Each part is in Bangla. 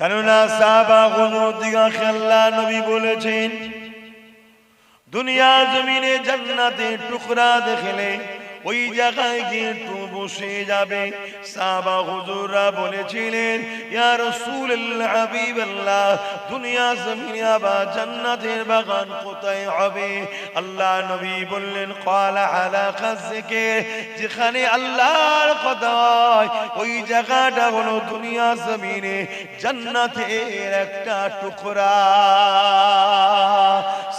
কেননা সাহাবাগুলোর দিকে আল্লাহ নবী বলেছেন, দুনিয়া জমিনে জান্নাতের টুকরা দেখলে ওই জায়গায় গিয়ে একটু বসে যাবে। সাহাবা হুজুররা বলেছিলেন, ইয়া রাসূলুল্লাহ, হাবিবাল্লাহ, দুনিয়া জমিনে আবার জান্নাতের বাগান কোথায় হবে? আল্লাহ নবী বললেন, ক্বালা আলা কাযকে, যেখানে আল্লাহর কথা হয় ওই জায়গাটা হলো দুনিয়া জমিনে জান্নাতের একটা টুকরা।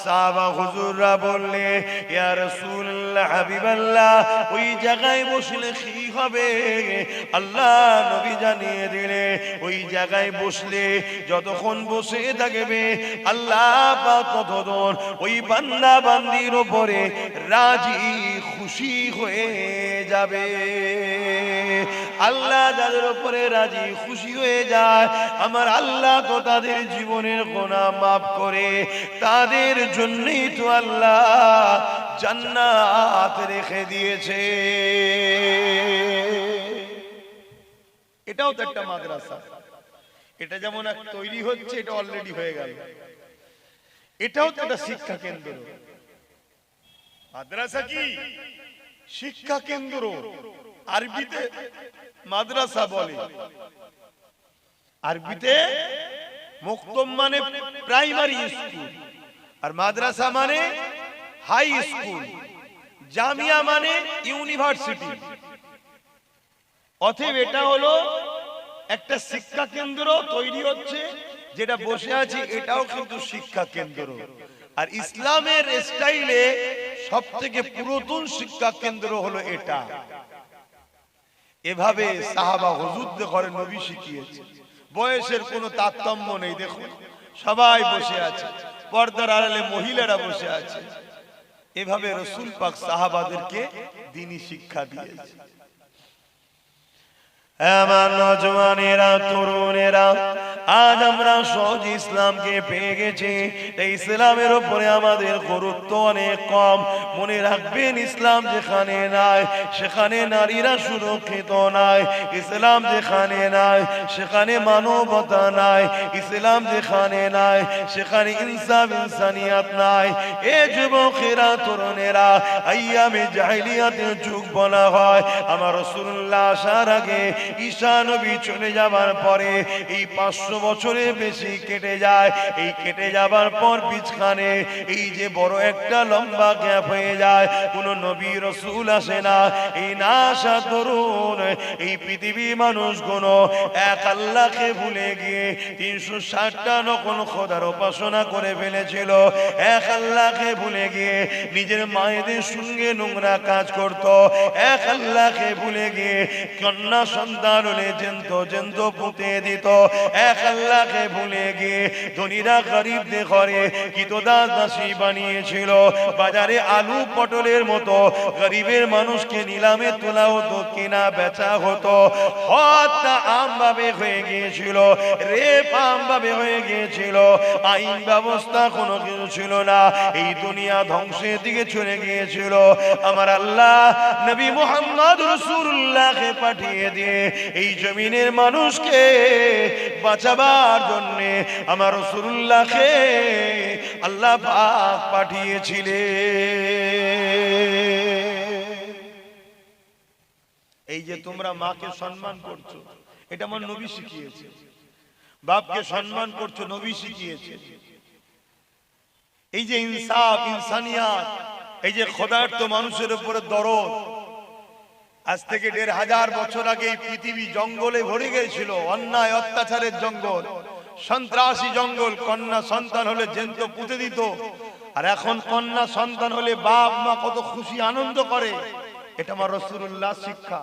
সাহাবা হুজুররা বললে, ইয়া রাসূলুল্লাহ, হাবিবাল্লাহ, ওই জায়গায় বসলে কি হবে? আল্লাহ নবী জানিয়ে দিলে, ওই জায়গায় বসলে যতক্ষণ বসে থাকবে আল্লাহ পাক ততক্ষণ ওই বান্দা বান্দির উপরে রাজি খুশি হয়ে যাবে। আল্লাহ যাদের উপরে রাজি খুশি হয়ে যায়, আমার আল্লাহ তো তাদের জীবনের গুনাহ মাফ করে, তাদের জন্যই তো আল্লাহ জান্নাত রেখে দিয়েছে। এটাও তো একটা মাদ্রাসা। এটা যেমন এক তৈরি হচ্ছে, এটা অলরেডি হয়ে গেল। এটাও তো একটা শিক্ষা কেন্দ্র। মাদ্রাসা কি? শিক্ষা কেন্দ্র। আরবিতে মাদ্রাসা বলে, আরবিতে মুক্তম মানে প্রাইমারি স্কুল, আর মাদ্রাসা মানে হাই স্কুল, জামিয়া মানে ইউনিভার্সিটি। অতএব এটা হলো একটা শিক্ষা কেন্দ্র তৈরি হচ্ছে, যেটা বসে আছে এটাও কিন্তু শিক্ষা কেন্দ্র। আর ইসলামের স্টাইলে সব থেকে পুরাতন শিক্ষা কেন্দ্র হলো এটা। এভাবে সাহাবা হুজুরদের ঘরে নবী শিখিয়েছে। বয়সের কোনো তারতম্য নেই। দেখুন, সবাই বসে আছে, পর্দার আড়ালে মহিলারা বসে আছে। এভাবে রাসূল পাক সাহাবাদেরকে দ্বীনি শিক্ষা দিয়েছে। আমার নওজওয়ানেরা, তরুণেরা, আজ আমরা সহজ ইসলামকে পেয়ে গেছি। এই ইসলামের উপরে আমাদের গুরুত্ব অনেক কম। মনে রাখবেন, ইসলাম যেখানে নাই সেখানে নারীরা সুরক্ষিত নাই। ইসলাম যেখানে নাই সেখানে মানবতা নাই। ইসলাম যেখানে নাই সেখানে ইনসাফ, ইনসানিয়াত নাই। এ যুবকেরা, তরুণেরা, আইয়ামে জাহিলিয়াতের যুগ বলা হয়। আমার রাসূলুল্লাহ আসার আগে, ঈসা নবী চলে যাবার পরে এই 500 বছরের বেশি কেটে যায়। এই কেটে যাবার পর বিছখানে এই যে বড় একটা লম্বা গ্যাপ হয়ে যায়, কোন নবী রাসূল আসে না। এই না আসা তরুণ এই পৃথিবীর মানুষগুলো এক আল্লাহকে ভুলে গিয়ে 360টা নকল খোদার উপাসনা করে ফেলেছিল। এক আল্লাহকে ভুলে গিয়ে নিজের মায়েদের সঙ্গে নোংরা কাজ করত। এক আল্লাহকে ভুলে গিয়ে কন্যা সন্তান হলে জেন্ত পুঁতে দিত। এক আল্লাহকে ভুলে গিয়ে ধনীরা গরিবদের ঘরে কিতদাস দাসী বানিয়েছিল। বাজারে আলু পটলের মতো গরিবের মানুষকে নিলামে তোলা হতো, কেনা বেচা হতো। হত্যা আমভাবে হয়ে গিয়েছিল, রেপ আমভাবে হয়ে গিয়েছিল। আইন ব্যবস্থা কোনো কিছু ছিল না। এই দুনিয়া ধ্বংসের দিকে চলে গিয়েছিল। আমার আল্লাহ নবী মুহাম্মদ রাসূলুল্লাহকে পাঠিয়ে দিয়ে এই জমিনের মানুষকে বাঁচাবার জন্য আমার রাসূলুল্লাহকে আল্লাহ পাক পাঠিয়েছিলেন। এই যে তোমরা মাকে সম্মান করছো, এটা আমার নবী শিখিয়েছে। বাপকে সম্মান করছো, নবী শিখিয়েছে। এই যে ইনসাফ, ইনসানিয়াত, এই যে খোদার্থ মানুষের উপরে দরদ, আজ থেকে 1500 বছর আগে এই পৃথিবী জঙ্গলে ভরে গিয়েছিল। অন্যায় অত্যাচারের জঙ্গল, সন্ত্রাসী জঙ্গল। কন্যা সন্তান হলে জ্যান্ত পুঁতে দিত। আর এখন কন্যা সন্তান হলে বাপ মা কত খুশি আনন্দ করে। এটা আমার রাসূলুল্লাহ শিক্ষা।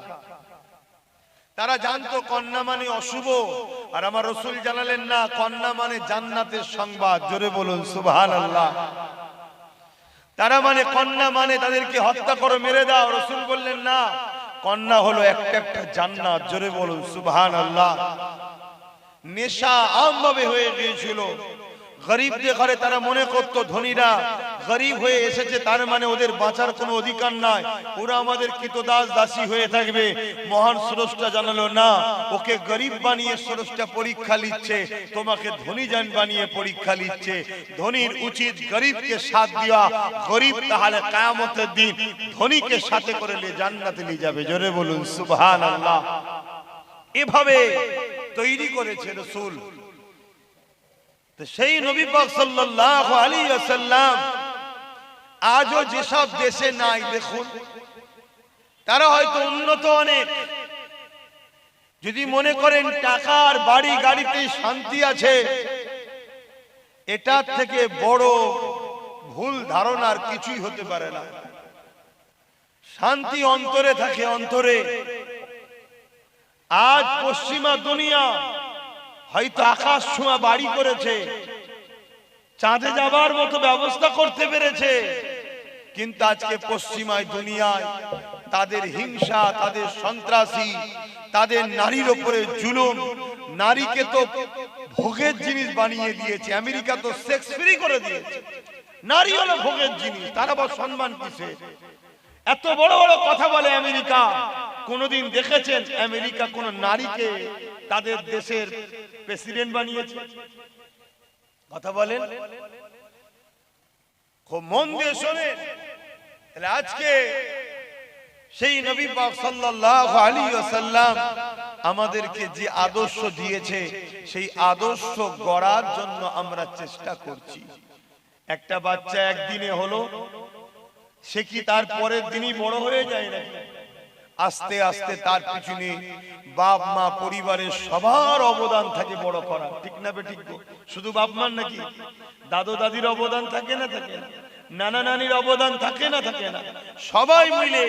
তারা জানতো কন্যা মানে অশুভ, আর আমার রাসূল জানালেন না, কন্যা মানে জান্নাতের সংবাদ। জোরে বলুন সুবহানাল্লাহ। তারা মানে কন্যা মানে তাদেরকে হত্যা করো, মেরে দাও। রাসূল বললেন না, কন্যা হলো একটা একটা জান্নাত। জোরে বলুন সুবহানাল্লাহ। নেশা আমভাবে হয়ে গিয়েছিল। গরিবদের ঘরে তারা মনে করত ধনীরা গরিব হয়ে এসেছে তার মানে ওদের বাঁচার কোনো অধিকার নাই, ওরা আমাদের কৃতদাস দাসী হয়ে থাকবে। মহান স্রষ্টা জানালো না, ওকে গরিব বানিয়ে স্রষ্টা পরীক্ষা নিচ্ছে, তোমাকে ধনী জন বানিয়ে পরীক্ষা নিচ্ছে। ধনীর উচিত গরিবকে সাথ দেওয়া, গরিব তাহলে কিয়ামতের দিন ধনীকে সাথে করে নিয়ে জান্নাতে নিয়ে যাবে। জোরে বলুন সুবহানাল্লাহ। এভাবে তৈরি করেছে রাসূল। তো সেই নবী পাক সাল্লাল্লাহু আলাইহি ওয়াসাল্লাম আজও যেসব দেশে নাই, দেখুন তারা হয়তো উন্নত অনেক, যদি মনে করেন টাকার বাড়ি গাড়িতে শান্তি আছে, এটার থেকে বড় ভুল ধারণার কিছুই হতে পারে না। শান্তি অন্তরে থাকে, অন্তরে। আজ পশ্চিমা দুনিয়া হয়তো আকাশ ছোঁয়া বাড়ি করেছে, চাঁদে যাবার মতো ব্যবস্থা করতে পেরেছে, কিন্তু আজকে পশ্চিমায় দুনিয়ায় তাদের হিংসা, তাদের সন্ত্রাসী, তাদের নারীর উপরে জুলুম, নারীকে তো ভোগের জিনিস বানিয়ে দিয়েছে। আমেরিকা তো সেক্স ফ্রি করে দিয়েছে, নারী হলো ভোগের জিনিস, তার আবার সম্মান কিসে? এত বড় বড় কথা বলে আমেরিকা। কোনদিন দেখেছেন আমেরিকা কোন নারীকে তাদের দেশের প্রেসিডেন্ট বানিয়েছে? কথা বলেন, খুব মন দিয়ে শোনেন। তাহলে আজকে সেই নবী পাক সাল্লাল্লাহু আলাইহি ওয়াসাল্লাম আমাদেরকে যে আদর্শ দিয়েছে, সেই আদর্শ গড়ার জন্য আমরা চেষ্টা করছি। একটা বাচ্চা একদিনে হলো, সে কি তার পরের দিনই বড় হয়ে যায় নাকি? আস্তে আস্তে তার পিছনে বাপ মা পরিবারের সবার অবদান থাকে বড় করা, ঠিক না বেঠিক? শুধু বাপ মার নাকি, দাদু দাদির অবদান থাকে না থাকে না, নানা নানির অবদান থাকে না থাকে না, সবাই মিলে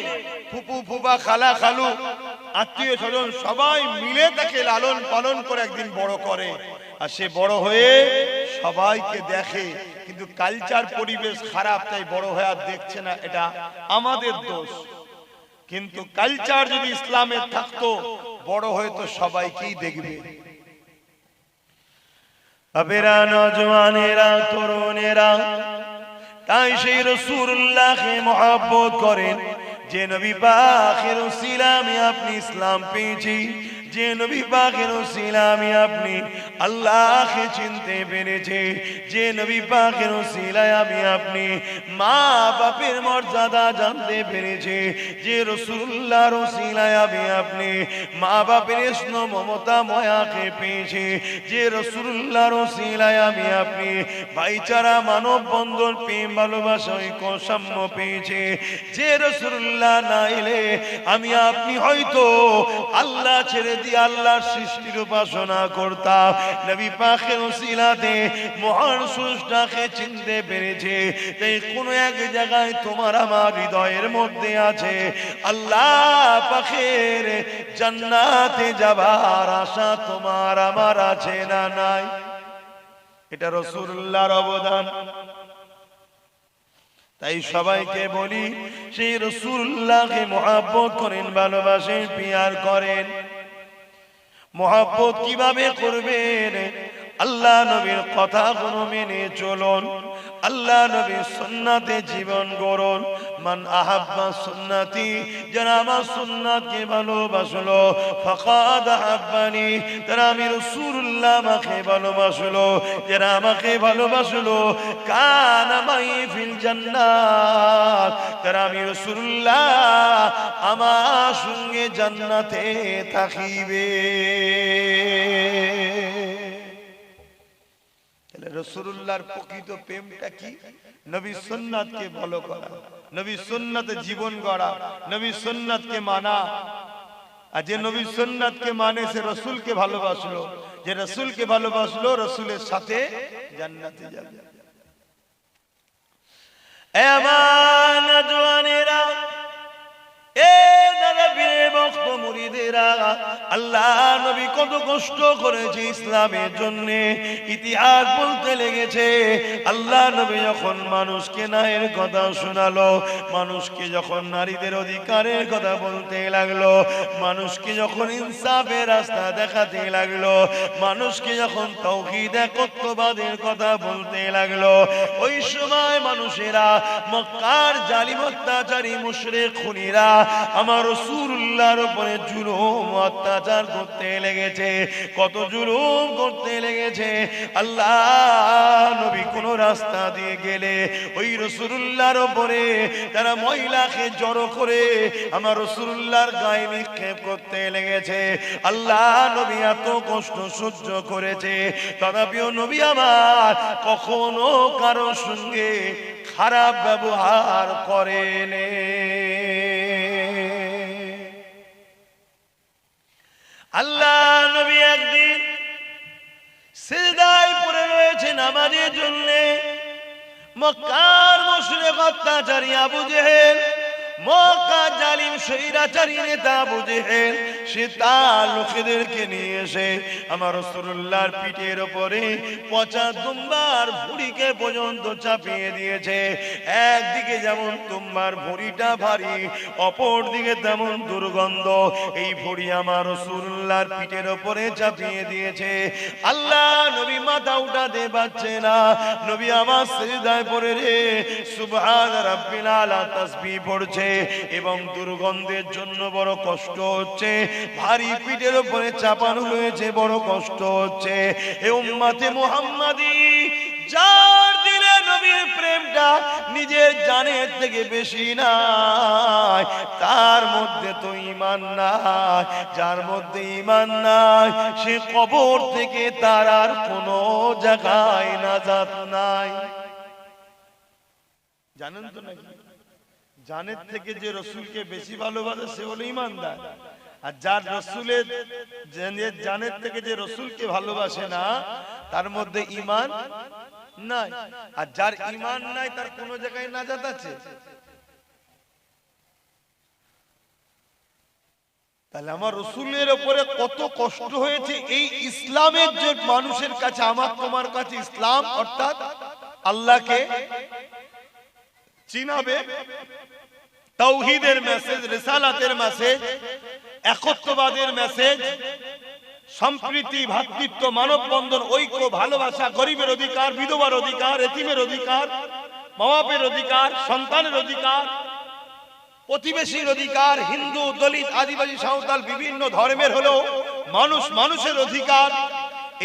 ফুপু ফুপা খালা খালু আত্মীয় স্বজন সবাই মিলে তাকে লালন পালন করে একদিন বড় করে। আর সে বড় হয়ে সবাইকে দেখে, কিন্তু কালচার পরিবেশ খারাপ, তাই বড় হয়ে আর দেখছে না, এটা আমাদের দোষ। কিন্তু কালচার যদি ইসলামের থাকতো, বড় হয়ে তো সবাইকেই দেখবে। আবেরা নওজওয়ানেরা তরুণেরা তাই সেই রাসূলুল্লাহকে মহব্বত করেন, যে নবী পাকের উসিলা আমি আপনি ইসলাম পেয়েছি, যে নবী পাকের উসিলা আমি আপনি আল্লাহকে চিনতে পেরেছে, যে নবী পাকের উসিলায় আমি আপনি মা বাপের মর্যাদা জানতে পেরেছে, যে রাসূলুল্লাহর উসিলায় আমি আপনি মা বাপের স্নেহ মমতা মায়াকে পেয়েছি, যে রাসূলুল্লাহর উসিলায় আমি আপনি ভাইচারা মানব বন্ধন প্রেম ভালোবাসা ঐক্য সাম্য পেয়েছে, যে রাসূলুল্লাহ না এলে আমি আপনি হয়তো আল্লাহ ছেড়ে দিয়ে আল্লাহর সৃষ্টির উপাসনা করতাম। নবী পাকের উসিলাতে মহান স্রষ্টাকে চিনতে পেরেছে, তাই কোন এক জায়গায় তোমার আমার হৃদয়ের মধ্যে আছে আল্লাহ পাকের জান্নাতে যাবার আশা তোমার আমার আছে না নাই? এটা রাসূলুল্লাহর অবদান। তাই সবাইকে বলি, সেই রাসূলুল্লাহকে মহব্বত করেন, ভালোবাসেন, পিয়ার করেন। মহব্বত কিভাবে করবেন? আল্লাহ নবীর কথাগুলো মেনে চলুন, আল্লাহ নবীর সুন্নাতে জীবন গড়ুন। মান আহাব্বা সুন্নতি, যারা আমার সুন্নাতকে ভালোবাসলো, ফাকাদ আহাব্বানি, তারা আমি রাসূলুল্লাহ আমাকে ভালোবাসলো, যারা আমাকে ভালোবাসলো কানা মাই ফিল জান্নাত, তারা আমি রাসূলুল্লাহ আমার সঙ্গে জান্নাতে থাকিবে। রাসূলুল্লাহর প্রকৃত প্রেমটা কি? নবী সুন্নাতকে ফলো করা, নবী সুন্নাতে জীবন গড়া, নবী সুন্নাতকে মানা। আর যে নবী সুন্নাতকে মানে সে রাসূলকে ভালোবাসলো, যে রাসূলকে ভালোবাসলো রাসূলের সাথে জান্নাতে যাবে। এ আমার নওজওয়ানেরা, এ দাদা বীর এবং ভক্ত মুরিদেরা, আল্লাহ নবী কত কষ্ট করেছে ইসলামের জন্য, ইতিহাস বলতে লেগেছে। আল্লাহ নবী যখন মানুষকে ন্যায়ের কথা শোনালো, মানুষকে যখন নারীদের অধিকারের কথা বলতে লাগলো, মানুষকে যখন ইনসাফের রাস্তা দেখাতে লাগলো, মানুষকে যখন তাওহীদ একত্ববাদের কথা বলতে লাগলো, ওই সময় মানুষেরা, মক্কার জালিম অত্যাচারী মুশরিক খুনীরা আমার রাসূলুল্লাহর উপরে জুলুম অত্যাচার করতে লেগেছে। কত জুলুম করতে লেগেছে। আল্লাহ নবী কোন রাস্তা দিয়ে গেলে ওই রাসূলুল্লাহর উপরে তারা মহিলাকে জড়ো করে আমার রাসূলুল্লাহর গায়ে নিক্ষেপ করতে লেগেছে। আল্লাহ নবী এত কষ্ট সহ্য করেছে, তথাপিও নবী আমার কখনো কারো সঙ্গে খারাপ ব্যবহার করেনি। আল্লাহ নবী একদিন সিজদায় পড়ে রয়েছে নামাজের জন্য। মক্কার মুশরিক অত্যাচারী আবু জেহেল, মক্কার জালিম স্বৈরাচারী নেতা আবু জেহেল, সে তার লোকেদেরকে নিয়ে এসে আমার রাসূলুল্লাহর পিঠের উপরে পচা দুম্বার ভুঁড়িকে পর্যন্ত চাপিয়ে দিয়েছে। একদিকে যেমন দুম্বার ভুঁড়িটা ভারী, অপর দিকে তেমন দুর্গন্ধ। এই ভুঁড়ি আমার রাসূলুল্লাহর পিঠের উপরে চাপিয়ে দিয়েছে। আল্লাহ নবী মাথা উঠাতে পারছে না। নবী আমার সিজদায় পড়ে রে সুবহান রাব্বিল আলা তাসবিহ পড়ছে এবং দুর্গন্ধের জন্য বড় কষ্ট হচ্ছে। ভারী পিঠের উপরে চাপানো হয়েছে, বড় কষ্ট হচ্ছে। এ উম্মতে মুহাম্মাদি, যার দিলে নবীর প্রেমটা নিজের জানের থেকে বেশি নাই, তার মধ্যে তো ঈমান নাই। যার মধ্যে ঈমান নাই, সে কবর থেকে তার আর কোনো জায়গায় নাজাত নাই। জানেন তো নাকি? জানের থেকে যে রসুলকে বেশি ভালোবাসে সে হলো ঈমানদার। আর যার রসুলের জানের থেকে যে রসুলকে ভালোবাসে না, তার মধ্যে ঈমান নাই। আর যার ঈমান নাই তার কোন জায়গায় নাজাত আছে? তাহলে আমার রসুলের উপরে কত কষ্ট হয়েছে। এই ইসলামের যে মানুষের কাছে, আমার তোমার কাছে ইসলাম অর্থাৎ আল্লাহকে চিনাবে, তাওহীদের মেসেজ, রিসালাতের মেসেজ, একত্ববাদের মেসেজ, সম্প্রীতি, ভ্রাতৃত্ব, মানববন্ধন, ঐক্য, ভালোবাসা, গরিবের অধিকার, বিধবার অধিকার, এতিমের অধিকার, মা বাপের অধিকার, সন্তানের অধিকার, প্রতিবেশীর অধিকার, হিন্দু, দলিত, আদিবাসী, সাঁওতাল, বিভিন্ন ধর্মের হলো মানুষ মানুষের অধিকার,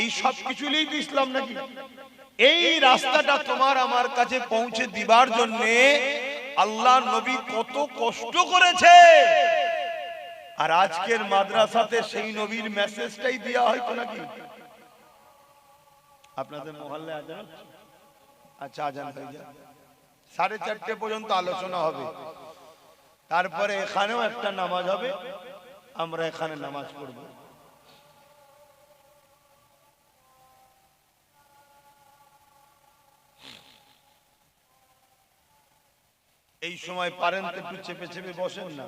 এই সব কিছু নিয়েই তো ইসলাম নাকি? এই রাস্তাটা তোমার আমার কাছে পৌঁছে দিবার জন্য আল্লাহ নবী কত কষ্ট করেছে। আর আজকের মাদ্রাসাতে সেই নবীর মেসেজটাই দেওয়া হয় তো নাকি? আপনাদের মহল্লায় আজান? আচ্ছা, আজান হয়ে যায়, 4:30 পর্যন্ত আলোচনা হবে, তারপরে এখানেও একটা নামাজ হবে, আমরা এখানে নামাজ পড়ব। এই সময় পারেন তো একটু চেপে চেপে বসেন না,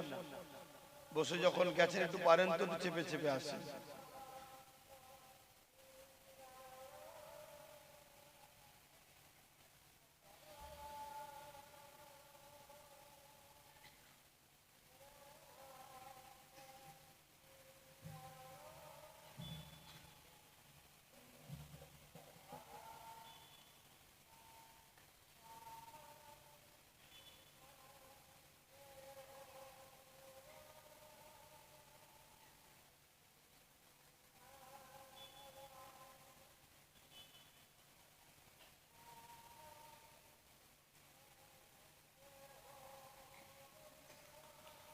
বসে যখন গেছেন একটু পারেন তো একটু চেপে চেপে আসেন।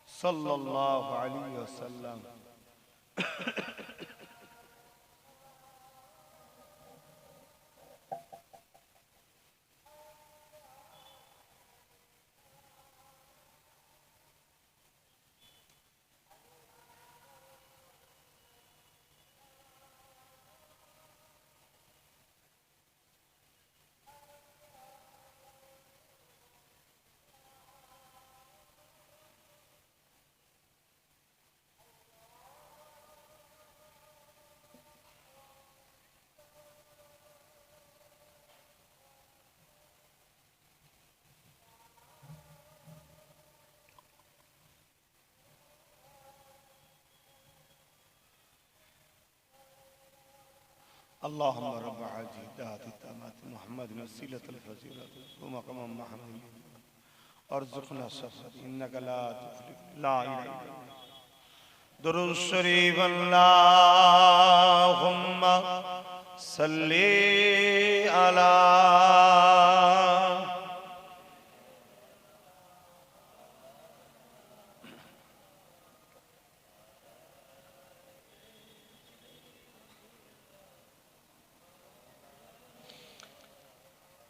সাল্লাল্লাহু আলাইহি ওয়াসাল্লাম। اللهم رب عاجل ذات التامات محمد وسيلة الفضيلة ومقام محمود ارزقنا السفر انك لا تخلف لا اله الا انت درود الشريف اللهم صل على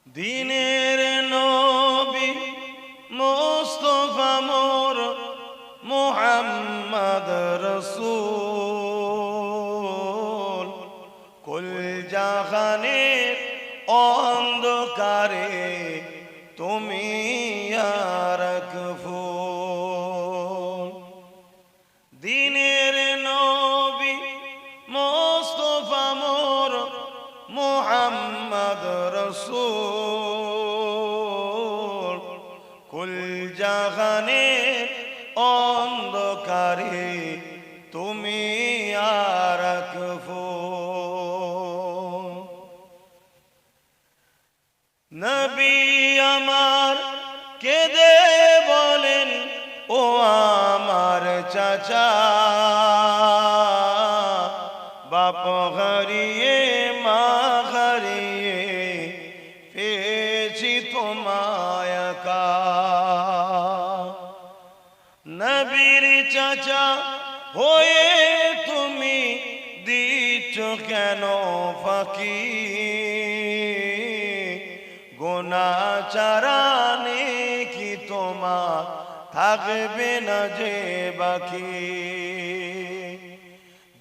দিনের নবী মুস্তাফা মোর মুহাম্মদ রাসূল কুল জাহানের অন্ধকারে তুমি রাখফুল দিনের নবী মুস্তাফা মোর মুহাম্মদ রাসূল কুল জাহানের অন্ধকারে তুমি রাখফুল নবী আমার কেঁদে বলেন ও আমার চাচা বাপ হারিয়ে মা হারিয়ে পেয়েছি তোমায় একা নবীর চাচা হয়ে তুমি দিচ্ছ কেন ফাঁকি গুনাহগারানে কি তোমার থাকবে না যে বাকি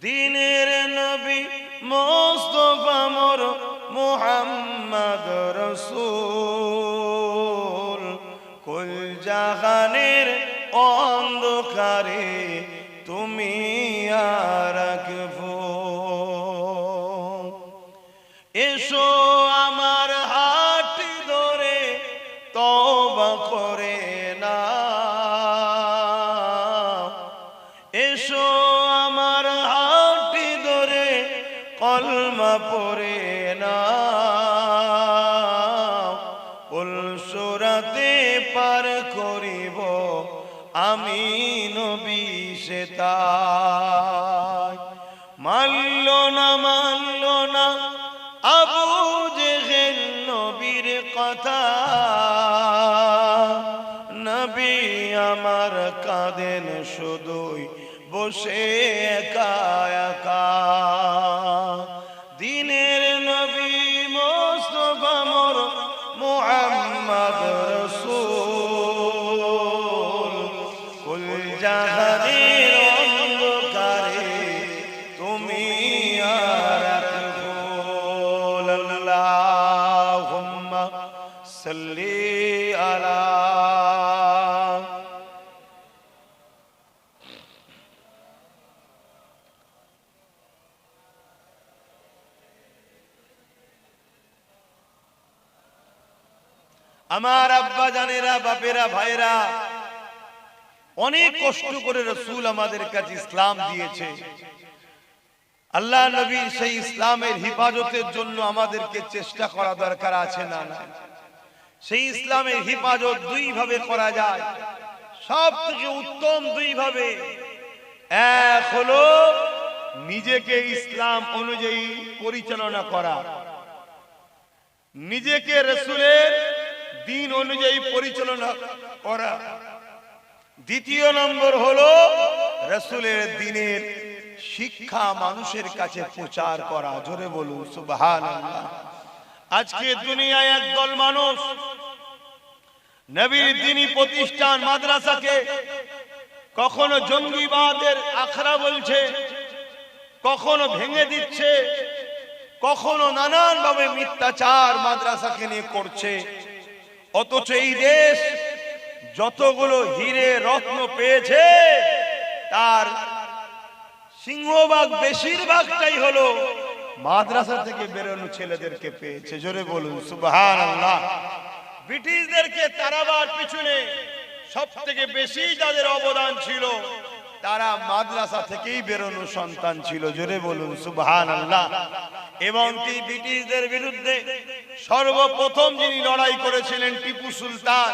দিনের নবী মুস্তাফা মোর মুহাম্মদ রাসূল কুল জাহানের অন্ধকারে তুমি রাখফুল এসো আমার হাত ধরে তওবা করে না এসো আমার হাত ধরে কলমা পড়ে না উলসুরাতে পার করিব আমি নবী সে তাই মানল না আবু জেহেল নবীর কথা নবী আমার কাঁদেন শুধুই বসে একা একা দিনের নবী মুস্তাফা মোর মুহাম্মদ রাসূল কুল জাহানের অন্ধকারে তুমি রাখফুল আল্লাহুম্মা সাল্লি আলা আমার আব্বা জানেরা বাপেরা ভাইরা অনেক কষ্ট করে রাসূল আমাদের কাছে ইসলাম দিয়েছে আল্লাহ নবীর সেই ইসলামের হিফাজতের জন্য আমাদেরকে চেষ্টা করা দরকার আছে না সেই ইসলামের হিফাজত দুই ভাবে করা যায় সবথেকে উত্তম দুই ভাবে এক হলো নিজেকে ইসলাম অনুযায়ী পরিচালনা করা নিজেকে রাসূলের দিন অনুযায়ী পরিচালনা করা দ্বিতীয় নম্বর হলো রাসূলের দ্বীনের শিক্ষা মানুষের কাছে প্রচার করা জোরে বলুন সুবহানাল্লাহ আজকে দুনিয়ায় একদল মানুষ নবীর দ্বীনি প্রতিষ্ঠান মাদ্রাসাকে কখনো জঙ্গিবাদের আখড়া বলছে কখনো ভেঙে দিচ্ছে কখনো নানান ভাবে মিথ্যাচার মাদ্রাসাকে নিয়ে করছে অথচ এই দেশ যতগুলো হীরে রত্ন পেয়েছে তার সিংহভাগ বেশিরভাগটাই হলো মাদ্রাসা থেকে বেরোনো ছেলেদেরকে পেয়েছে জোরে বলুন সুবহানাল্লাহ ব্রিটিশদেরকে তাড়াবার পিছনে সবথেকে বেশি যাদের অবদান ছিল তারা মাদ্রাসা থেকেই বেরোনো সন্তান ছিল, জোরে বলুন সুবহানাল্লাহ। এবং কি ব্রিটিশদের বিরুদ্ধে সর্বপ্রথম যিনি লড়াই করেছিলেন টিপু সুলতান,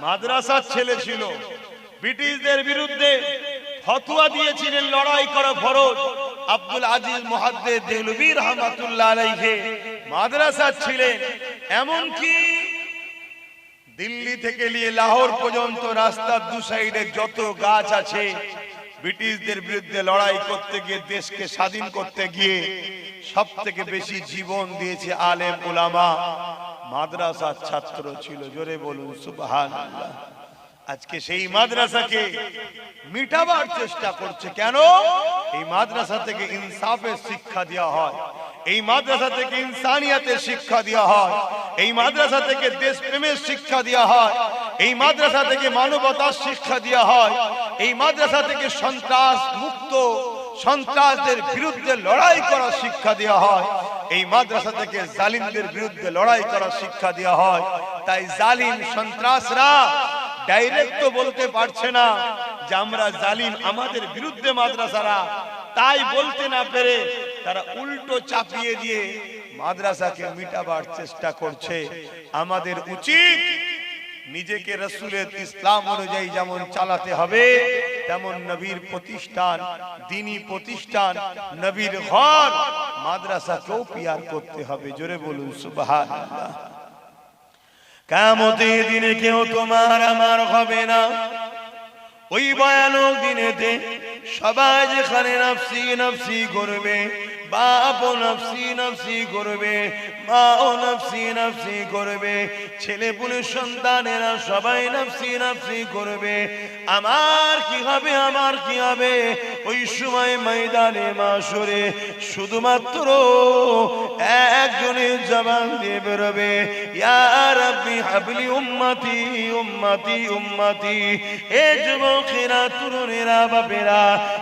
মাদ্রাসার ছেলে ছিল। ব্রিটিশদের বিরুদ্ধে ফতোয়া দিয়েছিলেন লড়াই করা ফরজ, আব্দুল আজিজ মুহাদ্দিস দেহলভী রাহমাতুল্লাহ আলাইহি মাদ্রাসার ছিলেন। এমন কি দিল্লি থেকে নিয়ে লাহোর পর্যন্ত রাস্তার দু সাইডে যত গাছ আছে, ব্রিটিশদের বিরুদ্ধে লড়াই করতে গিয়ে, দেশকে স্বাধীন করতে গিয়ে সব থেকে বেশি জীবন দিয়েছে আলেম উলামা, মাদ্রাসার ছাত্র ছিল, জোরে বলুন সুবহানাল্লাহ। আজকে সেই মাদ্রাসাকে মিটাবার চেষ্টা করছে। কেন? এই মাদ্রাসা থেকে ইনসাফের শিক্ষা দেওয়া হয়, এই মাদ্রাসা থেকে ইনসানিয়াতের শিক্ষা দেওয়া হয়, এই মাদ্রাসা থেকে দেশপ্রেমের শিক্ষা দেওয়া হয়, এই মাদ্রাসা থেকে মানবতার শিক্ষা দেওয়া হয়, এই মাদ্রাসা থেকে সন্ত্রাস মুক্ত, সন্ত্রাসদের বিরুদ্ধে লড়াই করার শিক্ষা দেওয়া হয়, এই মাদ্রাসা থেকে জালিমদের বিরুদ্ধে লড়াই করার শিক্ষা দেওয়া হয়। তাই জালিম সন্ত্রাসরা ডাইরেক্ট তো বলতে পারছে না যে আমরা জালিম, আমাদের বিরুদ্ধে মাদ্রাসারা, তাই বলতে না পেরে তারা উল্টো চাপিয়ে দিয়ে মাদ্রাসাকে মিটাবার চেষ্টা করছে। আমাদের উচিত নিজেকে রাসূলের ইসলাম অনুযায়ী যেমন চালাতে হবে, তেমন নবীর প্রতিষ্ঠান, দ্বীনি প্রতিষ্ঠান, নবীর ঘর মাদ্রাসাকেও পিয়ার করতে হবে, জোরে বলুন সুবহানাল্লাহ। কিয়ামতের দিনে কেউ তোমার আমার হবে না। ওই ভয়ানক দিনেতে সবাই যেখানে নাফসি নাফসি করবে, বাপও নাফসি নাফসি করবে, মাও নাফসি নাফসি করবে, ছেলে পুলে সন্তানেরা সবাই নাফসি নাফসি করবে। আমার কি হবে, আমার কি হবে? ওই সময় ময়দানে মাশরে শুধুমাত্র একজনের জবান দিয়ে বেরোবে, ইয়া রাব্বি হাবলি উম্মতি উম্মতি উম্মতি। এ যুবকেরা, তরুণেরা, বাপেরা,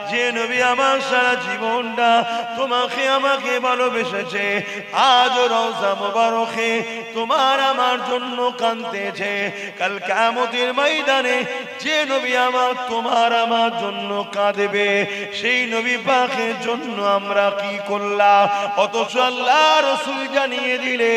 যে নবী আমার সারা জীবনটা তোমাকে আমাকে ভালোবেসেছে, আজ রওজা মুবারকে তোমার আমার জন্য কাঁদতেছে, কাল কিয়ামতের ময়দানে যে নবী আমার তোমার আমার জন্য কাঁদবে, সেই নবী পাকের জন্য আমরা কি করলাম? অথচ আল্লাহ রাসূল জানিয়ে দিলে,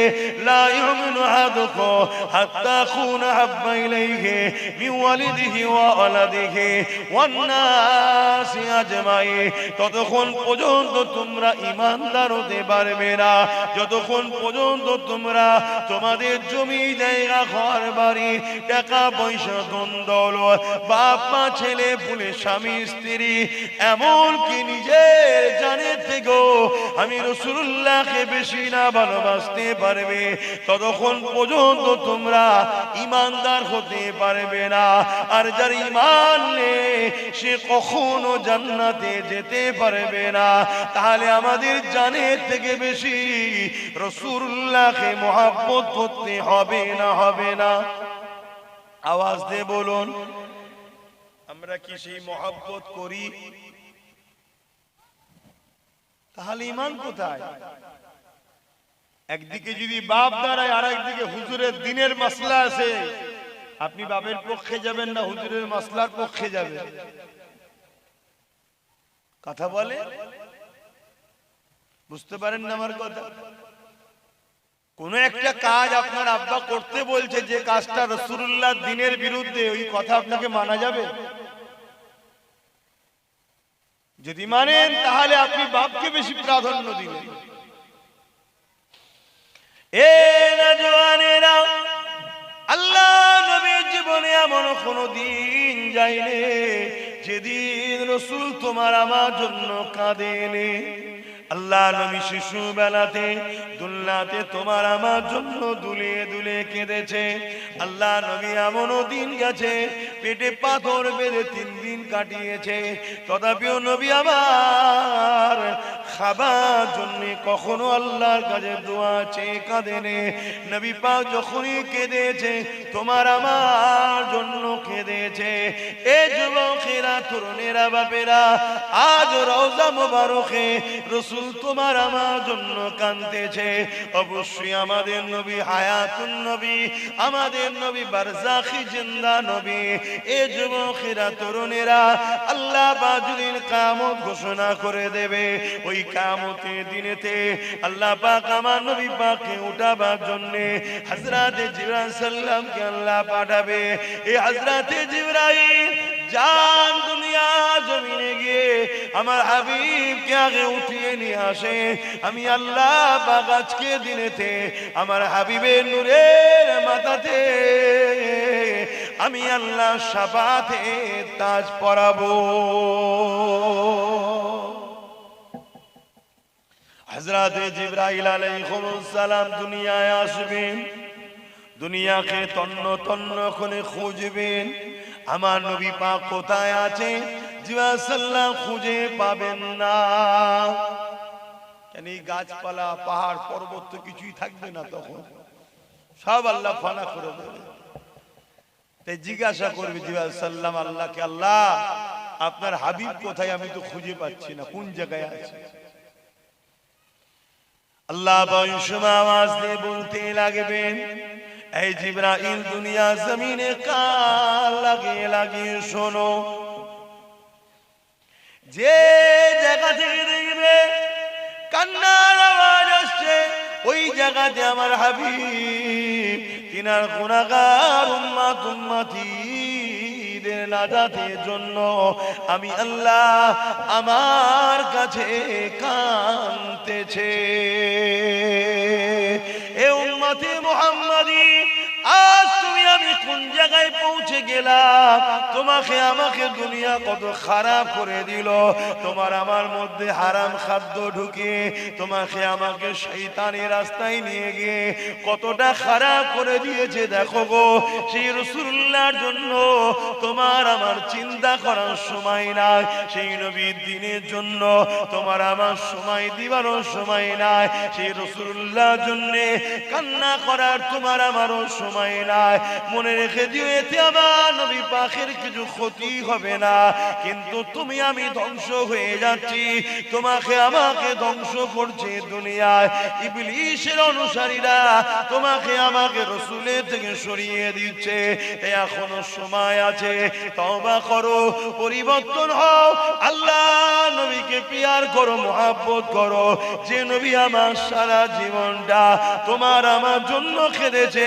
লা ইউমিনু আহাদুকুম হাত্তা আকুনা হাব্বা ইলাইহি মিন ওয়ালিদিহি ওয়া ওয়ালাদিহি ওয়ান নাসি আজমাইন। ততক্ষণ পর্যন্ত তোমরা ঈমানদার হতে পারবে না যতক্ষণ পর্যন্ত তোমরা তোমাদের জমি জায়গা ঘর বাড়ি টাকা পয়সা ধন দৌলত, বাপ মা, ছেলে পুলে, স্বামী স্ত্রী, এমনকি নিজের জানের থেকেও আমি রাসূলুল্লাহকে বেশি না ভালোবাসতে পারবে, ততক্ষণ পর্যন্ত তোমরা ঈমানদার হতে পারবে না। আর যার ঈমান নেই সে কখনো জান্নাতে যেতে পারবে না। তাহলে আমাদের জানের থেকে বেশি রাসূলুল্লাহকে মহব্বত করতে হবে না, হবে না? আওয়াজ দিয়ে বলুন, আমরা কি সেই মহব্বত করি? তাহলে ঈমান কোথায়? একদিকে যদি বাপ দাঁড়ায়, আর একদিকে হুজুরের দ্বীনের মাসলা আছে, আপনি বাপের পক্ষে যাবেন না হুজুরের মাসলার পক্ষে যাবেন? কথা বলে, বুঝতে পারেন না আমার কথা? কোন একটা কাজ আপনার আব্বা করতে বলছে, যে কাজটা রাসূলুল্লাহর দ্বীনের বিরুদ্ধে, ওই কথা আপনাকে মানা যাবে? যদি মানেন তাহলে আপনি বাপকে বেশি প্রাধান্য দিবেন। এ নওজওয়ানেরা, আল্লাহ নবীর জীবনে এমন কোনো দিন যায়নি যেদিন রাসূল তোমার আমার জন্য কাঁদেনি। আল্লাহ নবী শিশু বেলাতে দুলনাতে তোমার আমার জন্য দুলে দুলে কেঁদেছে। আল্লাহ নবী এমনও দিন গেছে পেটে পাথর বেঁধে 3 দিন কাটিয়েছে, তথাপিও নবী আমার খাবার জন্য কখনো আল্লাহর কাছে দোয়া চেয়ে কাঁদেনে। নবী পাক যখনই কেঁদেছে তোমার আমার জন্য কেঁদেছে। এ যুবকেরা, তরুণেরা, বাপেরা, আজ রওজা মোবারকে রাসূল তোমার আমার জন্য কাঁদতেছে। অবশ্যই আমাদের নবী হায়াতুন নবী, আমাদের নবী বারজাখি জিন্দা নবী। এ যুবকেরা, তরুণেরা, আল্লাহ বাজুলিন কিয়ামত ঘোষণা করে দেবে। ওই কিয়ামতের দিনেতে আল্লাহ পাক আমার নবী পাককে উঠাবার জন্য হযরতে জিবরাইল সাল্লামকে আল্লাহ পাঠাবে। এই হযরতে জিবরাইল জান দুনিয়া জমিনে গিয়ে আমার হাবিবকে আগে উঠিয়ে নিয়ে আসে। আমি আল্লাহ পাক আজকে দিনেতে আমার হাবিবের নূরের মাথাতে আমি আল্লাহ শাফাতে তাজ পরাবো। হযরতে জিবরাইল আলাইহিস সালাম দুনিয়ায় আসবেন, দুনিয়াকে তন্ন তন্ন করে খুঁজবেন। আমার নবী পাক কোথায় আছে জিবরাইল সাল্লাম খুঁজে পাবেন না। কেন গাছপালা, পাহাড়, পর্বত তো কিছুই থাকবে না, তখন সব আল্লাহ ফানা করে দেবে। তাই জিজ্ঞাসা করবে জিবরাইল সাল্লাম আল্লাহকে, আল্লাহ আপনার হাবিব কোথায়? আমি তো খুঁজে পাচ্ছি না, কোন জায়গায় আছে? আল্লাহ বংশমা আওয়াজ দিয়ে বলতে লাগবেন, এই জিবরাইল দুনিয়া জমিনে কান লাগিয়ে লাগিয়ে শোনো। যে জায়গা থেকে দেখবে কান্নার আওয়াজ আসছে, ওই জায়গাতে আমার হাবিব তিনার গুনাহগার উম্মত উম্মতিদের নাজাতের জন্য আমি আল্লাহ আমার কাছে কাঁদতেছে। এ উম্মতে মুহাম্মাদি, আজ তুমি আমি কোন জায়গায় পৌঁছে গেলাম? তোমাকে আমাকে দুনিয়া কত খারাপ করে দিল। তোমার আমার মধ্যে হারাম খাদ্য ঢুকে তোমাকে আমাকে শয়তানের রাস্তায় নিয়ে গিয়ে কতটা খারাপ করে দিয়েছে দেখো গো। সেই রাসূলুল্লাহর জন্য তোমার আমার চিন্তা করার সময় নাই, সেই নবীর দিনের জন্য তোমার আমার সময় দিবারও সময় নাই, সেই রাসূলুল্লাহর জন্য কান্না করার তোমার আমারও সময় নাই। মনে রেখে দিও, এতে আমার নবী পাকের কিছু ক্ষতি হবে না, কিন্তু তুমি আমি ধ্বংস হয়ে যাচ্ছি। তোমাকে আমাকে ধ্বংস করছে দুনিয়ায় ইবলিশের অনুসারীরা, তোমাকে আমাকে রাসূলের থেকে সরিয়ে দিচ্ছে। এখনো সময় আছে, তওবা করো, পরিবর্তন হও, আল্লাহ নবীকে পিয়ার করো, মহব্বত করো। যে নবী আমার সারা জীবনটা তোমার আমার জন্য কেঁদেছে,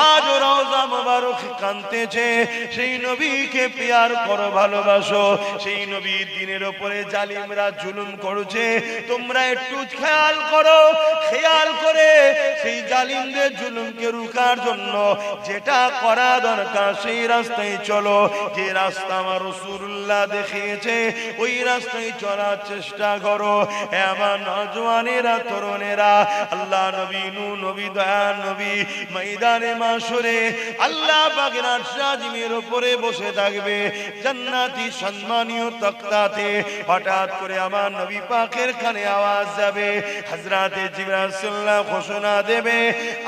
আজ রওজা মোবারক কাঁদতেছে, সেই নবীকে পিয়ার করো, ভালোবাসো। সেই নবীর দিনের উপরে জালিমরা জুলুম করছে, তোমরা একটু খেয়াল করো, খেয়াল করে সেই জালিমদের জুলুমকে রুখার জন্য যেটা করা দরকার সেই রাস্তায় চলো। যে রাস্তা আমার রাসূলুল্লাহ দেখিয়েছে ওই রাস্তায় চলার চেষ্টা করো। হে আমার নওজওয়ানেরা, তরুণেরা, আল্লাহ নবী নূহ নবী, দয়ার নবী ময়দানে মাশরে আল্লাহ পাকের আরশ আজিমের উপরে বসে থাকবে জান্নাতি সম্মানীয় তখতাতে। হঠাৎ করে আমার নবী পাকের কানে আওয়াজ যাবে, হযরতে জিবরাইল সাল্লাল্লাহু ঘোষণা দেবে,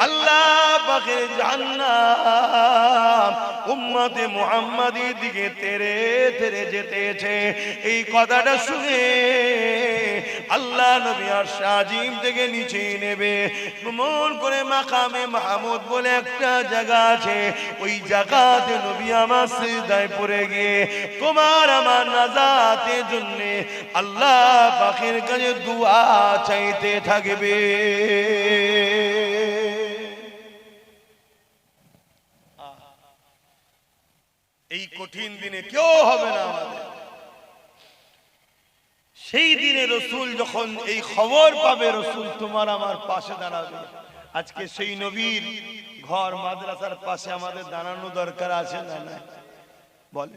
আল্লাহ পাকের জান্নাত উম্মতে মুহাম্মাদির দিকে তেরে তেরে যেতেছে। এই কথাটা শুনে আল্লাহ নবী আরশ আজিম থেকে নিচে নেবে, ভ্রমণ করে মাকামে মাহমুদ বলে একটা জায়গা আছে, ওই জায়গাতে নবী আমার সিজদায় পড়ে গিয়ে তোমার আমার নাজাতের জন্য আল্লাহ পাকের কাছে দুআ চাইতে থাকবে। এই কঠিন দিনে কেউ হবে না আমাদের। সেই দিনে রাসূল যখন এই খবর পাবে, রাসূল তোমার আমার পাশে দাঁড়াবে। আজকে সেই নবীর ঘর মাদ্রাসার পাশে আমাদের দাঁড়ানো দরকার আছে না নাই? বল,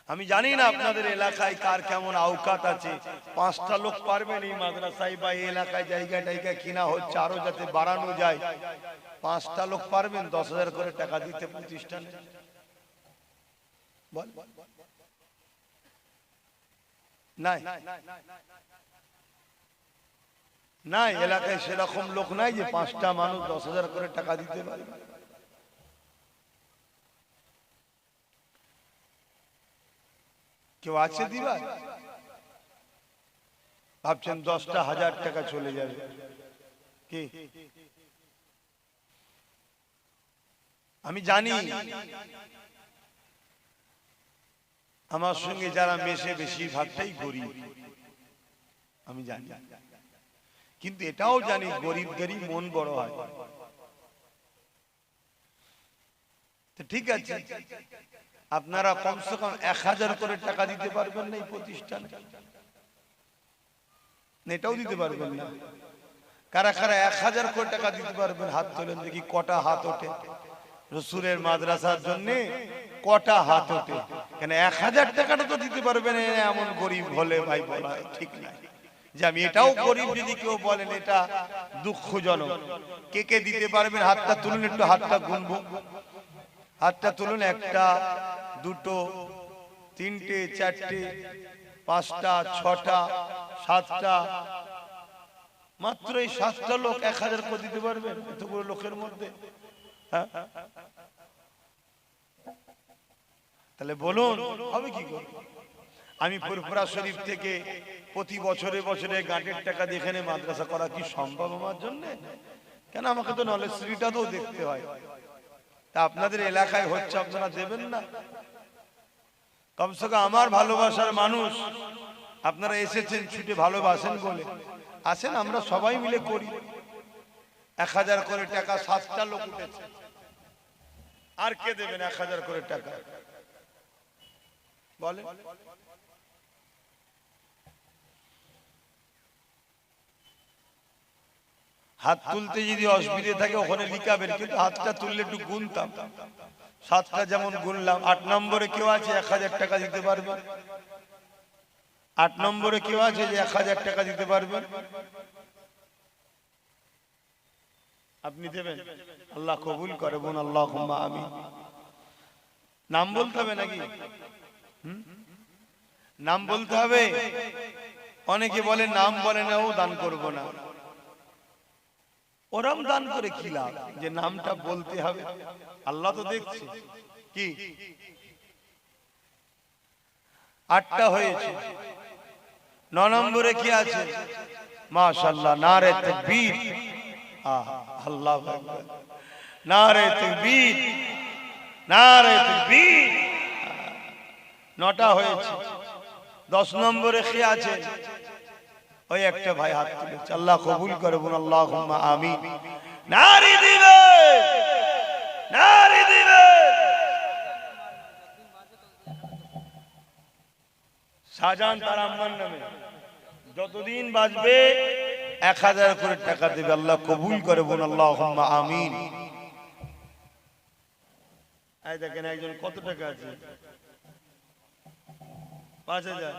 আমি জানি না আপনাদের এলাকায় কার কেমন আওকাত আছে। 5টা লোক পারবেন এই মাদ্রাসায় বা এই এলাকায় জায়গা টাইগা কিনা হচ্ছে, আরো যাতে বাড়ানো যায়। 5টা লোক পারবেন 10,000 করে টাকা দিতে প্রতিষ্ঠানে? বল, নাই না, এলাকায় সেরকম লোক নাই যে 5টা মানুষ 10,000 করে টাকা দিতে পারে। কেউ আছে দিবার? ভাবছেন 10টা 1000 টাকা চলে যাবে কি? আমি জানি আমার সঙ্গে যারা মেশে বেশিরভাগটাই গরিব, আমি জানি, কিন্তু এটাও জানি গরিবদেরই মন বড় হয়। তো ঠিক আছে, আপনারা কমসে কম 1000 করে টাকা দিতে পারবেন না এই প্রতিষ্ঠানে? এটাও দিতে পারবেন না? কারা কারা 1000 করে টাকা দিতে পারবেন? হাত তোলেন দেখি, কটা হাত ওঠে? রসুলের মাদ্রাসার জন্য কটা হাত ওঠে? কেন 1000 টাকাটা তো দিতে পারবেন এমন গরিব হলে ভাই বলা ঠিক নাই। যে আমি এটাও গরিব যদি কেউ বলেন এটা দুঃখজনক। কে কে দিতে পারবেন হাতটা তুলুন, একটু হাতটা গুনবো। হাতটা তুলুন, 1টা 2টো 3টে 4টে 5টা 6টা 7টা, মাত্র এই 7টা লোক 1000 করে দিতে পারবেন এতগুলো লোকের মধ্যে? হ্যাঁ, তাহলে বলুন হবে কি করে? আমি ফুরফুরা শরীফ থেকে প্রতি বছরে বছরে গাঁটের টাকা দিয়ে এখানে মাদ্রাসা করা কি সম্ভব আমার জন্য? কেন, আমাকে তো নলেজ শ্রীটা তো দেখতে হয়। তা আপনাদের এলাকায় হচ্ছে, আপনারা দেবেন না? কমসে কম আমার ভালোবাসার মানুষ, আপনারা এসেছেন ছুটে ভালোবাসেন বলে আসেন, আমরা সবাই মিলে করি। 1000 করে টাকা 7টা লোক উঠেছে, আর কে দেবেন 1000 করে টাকা বলে? হাত তুলতে যদি অসুবিধে থাকে ওখানে লিখাবেন, কিন্তু হাতটা তুললে একটু গুনতাম। 7টা যেমন গুনলাম। 8 নম্বরে কেউ আছে 1000 টাকা দিতে পারবে? 8 নম্বরে কেউ আছে যে 1000 টাকা দিতে পারবেন? আপনি দেবেন? আল্লাহ কবুল করে, বোন আল্লাহুম্মা আমিন। নাম বলতে হবে নাকি? নাম বলতে হবে? অনেকে বলে নাম বলে না, ও দান করব না। ওরম দান করে কি লাভ যে নামটা বলতে হবে? আল্লাহ তো দেখছে। কি 8টা হয়েছে। 9 নম্বরে কি আছে? মাশাআল্লাহ, নারে তাকবীর। আল্লাহু আকবার, নারে তাকবীর, নারে তাকবীর। 9টা হয়েছে। 10 নম্বরে কি আছে? ওই একটা ভাই হাত তুলেছে, আল্লাহ কবুল করে, বলুন আল্লাহুম্মা আমিন। নারী দিবে, নারী দিবে। শাহজাহান তার আম্মার নামে যতদিন বাঁচবে 1000 করে টাকা দেবে, আল্লাহ কবুল করে, বলুন আল্লাহুম্মা আমিন। এই দেখেন একজন কত টাকা আছে? 5000।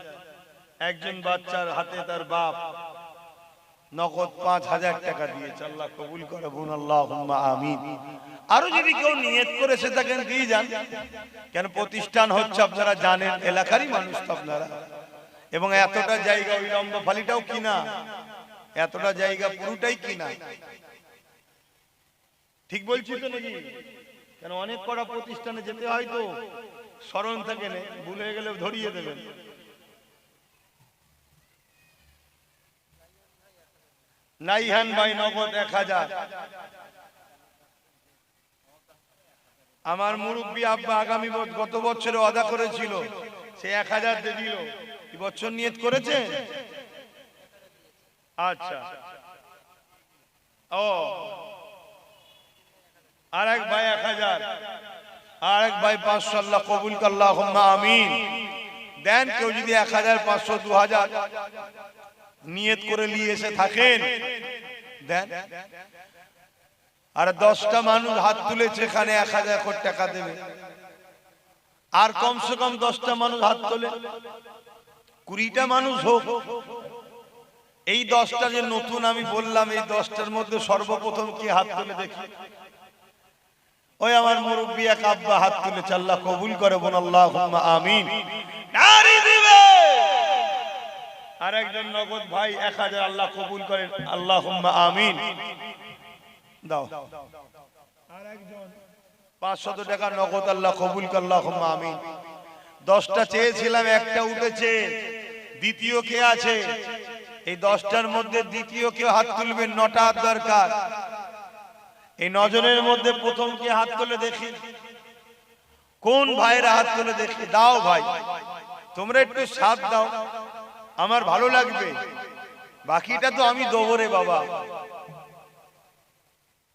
একজন বাচ্চার হাতে তার বাপ নগদ 5000 টাকা দিয়েছে, আল্লাহ কবুল করে, বলুন আল্লাহুম্মা আমিন। আরো যদি কেউ নিয়ত করেছে থাকেন দিয়ে যান, কেন প্রতিষ্ঠান হচ্ছে আপনারা জানেন, এলাকারই মানুষ তো আপনারা। এবং এতটা জায়গা, ওই লম্বা ফালিটাও কিনা, এতটা জায়গা পুরোটাই কিনা। ঠিক বলছি তো নাকি? কেন অনেক কটা প্রতিষ্ঠানে যেতে হয় তো, স্মরণ থাকে না, ভুল হয়ে গেলে ধরিয়ে দেবেন। নাইহান ভাই নগদ 1000। আমার মুরব্বী আব্বা আগামী গত বছরে ওয়াদা করেছিল, সে 1000 দিয়ে দিল। এই বছর নিয়ত করেছে? আচ্ছা। ও আরেক ভাই 1000, আরেক ভাই 500, আল্লাহ কবুল করে, আল্লাহুম্মা আমিন। দেন, কেউ যদি 1000, 500, 2000 নিয়ত করে নিয়ে এসে থাকেন দেন। আর 10টা মানুষ হাত তুলেছে, এখানে 1000 কোটি টাকা দেবে। আর কমসে কম 10টা মানুষ হাত তোলে, 20টা মানুষ হোক। এই 10টা যে নতুন আমি বললাম, এই 10টার মধ্যে সর্বপ্রথম কি হাত তুলে দেখি? ওই আমার মুরব্বী এক আব্বা হাত তুলেছে, আল্লাহ কবুল করে, বলুন আল্লাহুম্মা আমিন। নারী দিবে, আর একজন নগদ ভাই 1000 আল্লাহ কবুল করেন আল্লাহুম্মা আমিন দাও। আর একজন 500 টাকা নগদ আল্লাহ কবুল করেন আল্লাহুম্মা আমিন। 10টা চেয়েছিলাম, একটা উঠেছে, দ্বিতীয় কে আছে? এই 10টার মধ্যে দ্বিতীয় কেউ হাত তুলবেন, 9টা হাত দরকার। এই 9 জনের মধ্যে প্রথম কে হাত তুলে দেখি, কোন ভাইরা হাত তুলে দেখি? দাও ভাই, তোমরা একটু সাথ দাও, আমার ভালো লাগবে। বাকিটা তো আমি দেবো রে বাবা,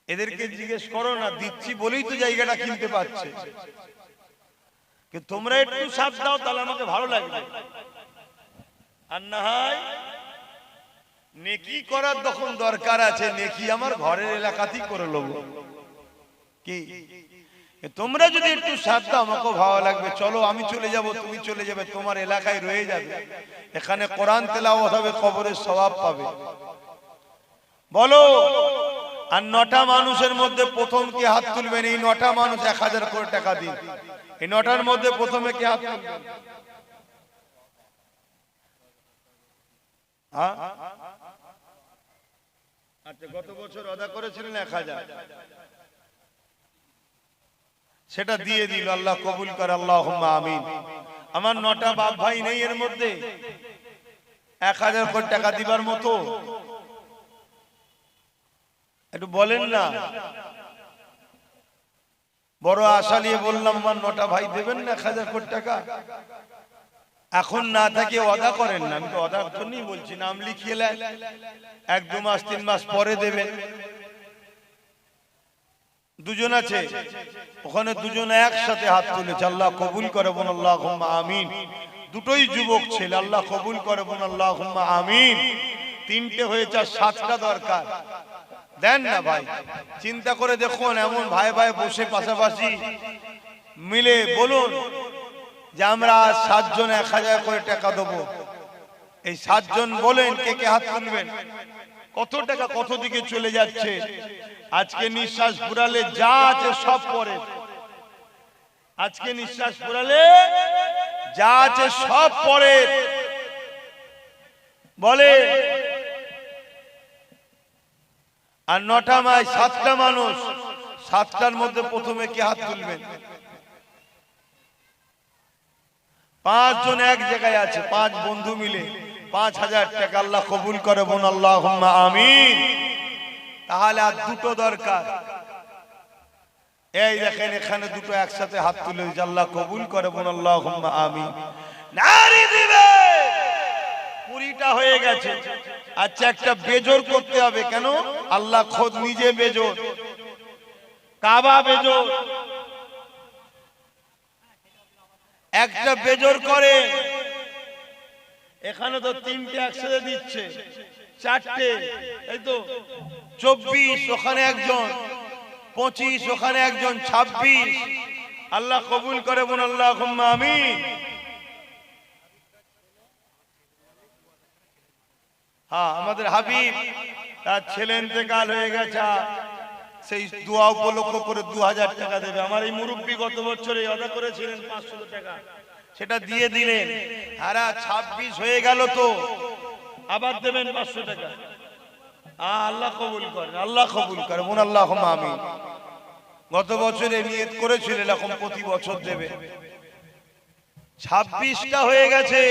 এদেরকে জিজ্ঞেস করো না, দিচ্ছি বলেই তো জায়গাটা কিনতে পারছে। তোমরা একটু সাথ দাও, তাহলে আমাকে ভালো লাগবে। আর না হয় নেকি করার যখন দরকার আছে, নেকি আমার ঘরের এলাকাতেই করে নেব। কি তোমরা যদি একটু সাথ দাও, আমাকেও ভালো লাগবে। চলো আমি চলে যাব, তুমি চলে যাবে, তোমার এলাকায় রয়ে যাবে, এখানে কোরআন তেলাওয়াত হবে, কবরের সওয়াব পাবে। বলো। আর 9টা মানুষের মধ্যে প্রথম কে হাত তুলবেন? এই 9টা মানুষ 1000 করে টাকা দিন। এই 9টার মধ্যে প্রথমে কে হাত তুলবেন? আচ্ছা, গত বছর আদা করেছিলেন 1000, সেটা দিয়ে দিল, আল্লাহ কবুল করে আল্লাহুম্মা আমিন। আমার 9টা বাপ ভাই নেই এর মধ্যে 1000 করে টাকা দিবার মতো? একটু বলেন না। বড় আশা নিয়ে বললাম, আমার 9টা ভাই দেবেন না 1000 করে টাকা? এখন না থাকে ওয়াদা করেন না, আমি তো ওয়াদার জন্যই বলছি, নাম লিখিয়ে নেন, 1-2 মাস 3 মাস পরে দেবেন। দুজন আছে ওখানে, দুজনে একসাথে হাত তুলেছে, আল্লাহ কবুল করে বল আল্লাহুম্মা আমিন। দুটোই যুবক ছেলে, আল্লাহ কবুল করে বল আল্লাহুম্মা আমিন। 3টে হয়েছে, 7টা দরকার। দেন না ভাই, চিন্তা করে দেখুন, এমন ভাই ভাই বসে পাশাপাশি মিলে বলুন যে আমরা 7 জন 1000 করে টাকা দেবো। এই 7 জন বলেন কে কে হাত তুলবেন? কত টাকা কত দিকে চলে যাচ্ছে? আজকে নিঃশ্বাস ফুরালে যা আছে সব পরে, আজকে নিঃশ্বাস ফুরালে যা আছে সব পরে। বলে। আর 9টা মাই 7টা মানুষ, 7টার মধ্যে প্রথমে কে হাত তুলবেন? 5 জন এক জায়গায় আছে, 5 বন্ধু মিলে 5000 টাকা, আল্লাহ কবুল করে বোন আল্লাহুম্মা আমিন। তাহলে আর 2টো দরকার। এই দেখেন এখানে 2টো একসাথে হাত তুলে দিয়েছে, আল্লাহ কবুল করে বোন আল্লাহুম্মা আমিন। নারী দিবে 20টা হয়ে গেছে। আচ্ছা, একটা বেজোর করতে হবে। কেন? আল্লাহ খোদ নিজে বেজোর, কাবা বেজোর। একটা বেজোর করে, এখানে তো 3টে একসাথে দিচ্ছে, 4টে, এই তো 24, ওখানে একজন 25, ওখানে একজন 26। আল্লাহ কবুল করে বলুন আল্লাহুম্মা আমিন। হ্যাঁ, আমাদের হাবিব, তার ছেলে ইন্তেকাল হয়ে গেছে, সেই দোয়া উপলক্ষ করে 2000 টাকা দেবে। আমার এই মুরব্বী গত বছরে আদা করেছিলেন 500 টাকা, সেটা দিয়ে দিলেন। আর 26 হয়ে গেল, তো আবার দেবেন 500 টাকা। আল্লাহ কবুল করেন, আল্লাহ কবুল করে বলুন আল্লাহুম্মা আমিন। গত বছরে নিয়ত করেছিলেন, এরকম প্রতি বছর দেবে। 26টা হয়ে গেছে,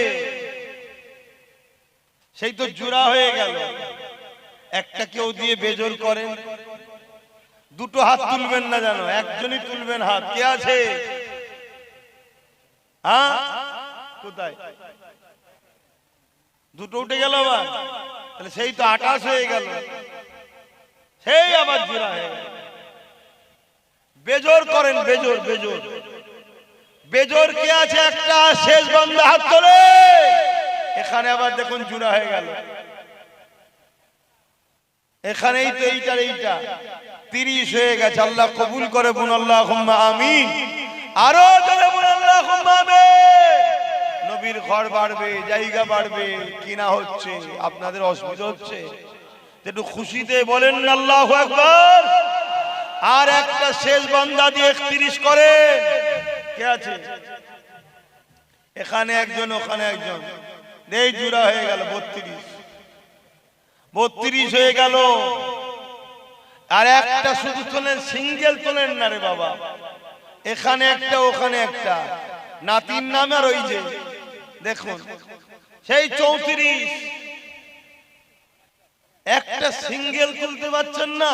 সেই তো জোড়া হয়ে গেল। একটা কেউ দিয়ে বেজোর করেন। 2টো হাত তুলবেন না জানো, একজনই তুলবেন হাত। কে আছে? হ্যাঁ, কোথায়? 2টো উঠে গেল আবার, তাহলে সেই তো 28 হয়ে গেল, সেই আবার জোড়া হয়ে গেল। বেজোর করেন, বেজোর বেজোর বেজোর কে আছে? একটা শেষ বান্দা হাত তোলে। এখানে আবার দেখুন জোড়া হয়ে গেল, এখানেই তো এইটার এইটা 30 হয়ে গেছে। আল্লাহ কবুল করে বলুন আল্লাহুম্মা আমিন। আরো জোরে বলুন আল্লাহুম্মা আমিন। নবীর ঘর বাড়বে, জায়গা বাড়বে, কিনা হচ্ছে, আপনাদের অসুবিধা হচ্ছে, একটু খুশিতে বলেন আল্লাহু আকবার। আর একটা শেষ বান্দা দিয়ে 31 করে। কে আছে? এখানে একজন, ওখানে একজন, এই জোড়া হয়ে গেল 32 হয়ে গেল। আর একটা শুধু তোলেন, সিঙ্গেল তোলেন না রে বাবা, এখানে একটা ওখানে একটা, নাতির নাম আর ওই যে দেখুন সেই 34। একটা সিঙ্গেল তুলতে পারছেন না,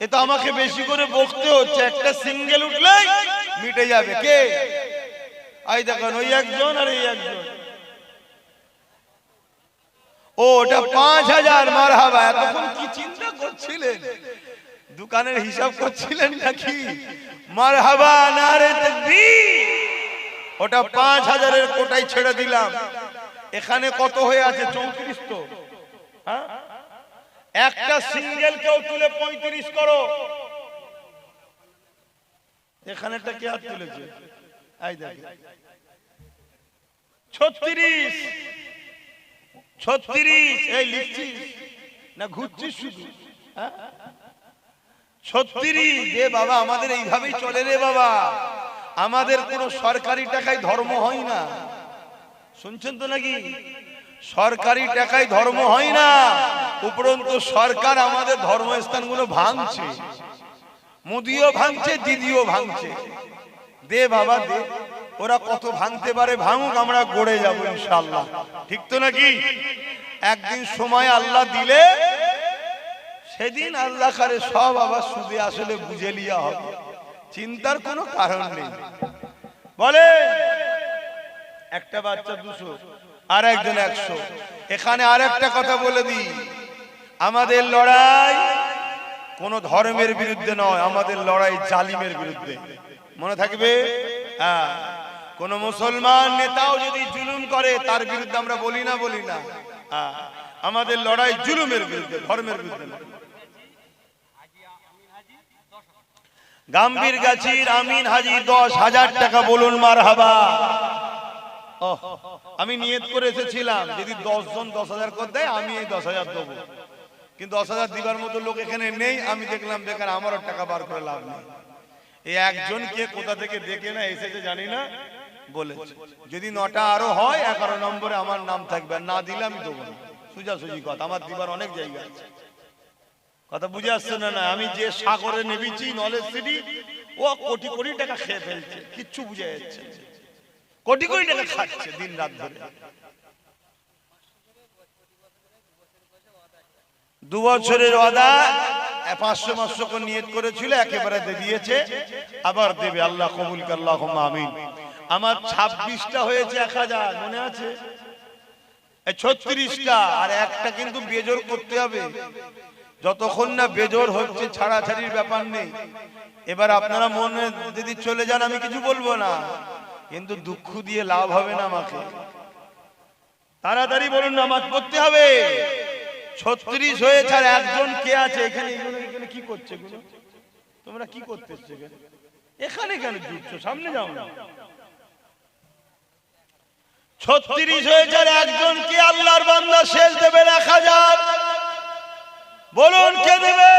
এ তো আমাকে বেশি করে বকতে হচ্ছে। একটা সিঙ্গেল উঠলেই মিটে যাবে। কে? আই দেখুন ওই একজন আর এই একজন। ও ওটা 5000। মারহাবা। এতক্ষণ কি চিন্তা করছিলেন? দোকানের হিসাব করছিলেন নাকি? মারহাবা, নারে তাকবীর। ওটা 5000 এর কোটাই ছেড়ে দিলাম। এখানে কত হয়ে আছে? 34 তো। হ্যাঁ, একটা সিঙ্গেল কেউ তুলে 35 করো। এখানেটা কে আর তুলেছে? আই দেখো 36। 36। এই লিখছিস না ঘুরছিস শুধু? 36 দে বাবা। আমাদের এইভাবেই চলে রে বাবা। আমাদের কোনো সরকারি টাকায় ধর্ম হয় না, শুনছেন তো নাকি? সরকারি টাকায় ধর্ম হয় না। উপরন্তু সরকার আমাদের ধর্মস্থানগুলো ভাঙছে, মোদিও ভাঙছে, দিদিও ভাঙছে। দে বাবা দে, ওরা কত ভাঙতে পারে ভাঙুক, আমরা গড়ে যাব ইনশাআল্লাহ। ঠিক তো নাকি? একদিন সময় আল্লাহ দিলে সেদিন আল্লাহ করে সব আবার সুদে আসলে বুঝে লিয়া হবে, চিন্তার কোনো কারণ নেই। বলে একটা বাচ্চা 200 আর একজন 100। এখানে আর একটা কথা বলে দিই, আমাদের লড়াই কোন ধর্মের বিরুদ্ধে নয়, আমাদের লড়াই জালিমের বিরুদ্ধে। মনে থাকবে? হ্যাঁ, কোন মুসলমান নেতাও যদি জুলুম করে তার বিরুদ্ধে আমরা বলি না। হ্যাঁ, আমাদের লড়াই জুলুমের বিরুদ্ধে, ধর্মের বিরুদ্ধে নয়। গাম্ভীর গাছির আমিন হাজি 10,000 টাকা বলুন মারহাবা। আমি নিয়ত করে এসেছিলাম যদি 10 জন 10,000 করে দেয় আমি এই 10,000 দেবো, কিন্তু 10,000 দিবার মতো লোক এখানে নেই। আমি দেখলাম বেকার আমারও টাকা বার করে লাভ নেই। এই একজন কে কোথা থেকে দেখে না এসেছে জানি না, বলে যদি 9টা আরো হয় 11 নম্বরে আমার নাম থাকবে, না দিলে আমি দেবো না। সোজাসুজি কথা, আমার দিবার অনেক জায়গা আছে। কথা বুঝে আসছে না? না, আমি যে সাগরে নেমেছি নলেজ সিটি, ও কোটি কোটি টাকা খেয়ে ফেলছে, কিচ্ছু বুঝে যাচ্ছে। কোটি কোটি টাকা খাচ্ছে দিন রাত ধরে। 2 বছরের ওয়াদা, 500 করে নিয়ত করেছিল, একেবারে দিয়ে দিয়েছে, আবার দেবে। আল্লাহ কবুল করে, আল্লাহুম্মা আমিন। আমার 26টা হয়েছে 1000, মনে আছে? 36টা, আর একটা কিন্তু বেজোর করতে হবে। যতক্ষণ না বেজোর হচ্ছে ছাড়াছাড়ির ব্যাপার নেই। এবার আপনারা মনে যদি চলে যান আমি কিছু বলবো না, কিন্তু দুঃখ দিয়ে লাভ হবে না। আমাকে তাড়াতাড়ি বলুন, নামাজ পড়তে হবে। 36 হয়েছে, আর একজন কে আছে এখানে? এখানে কি করছে? তোমরা কি করতেছো এখানে? কেন জুটছো? সামনে যাও না। 36 হয়েছে, আর একজন কে? আল্লাহর বান্দা শেষ দেবে 1000। বলুন কে দেবে?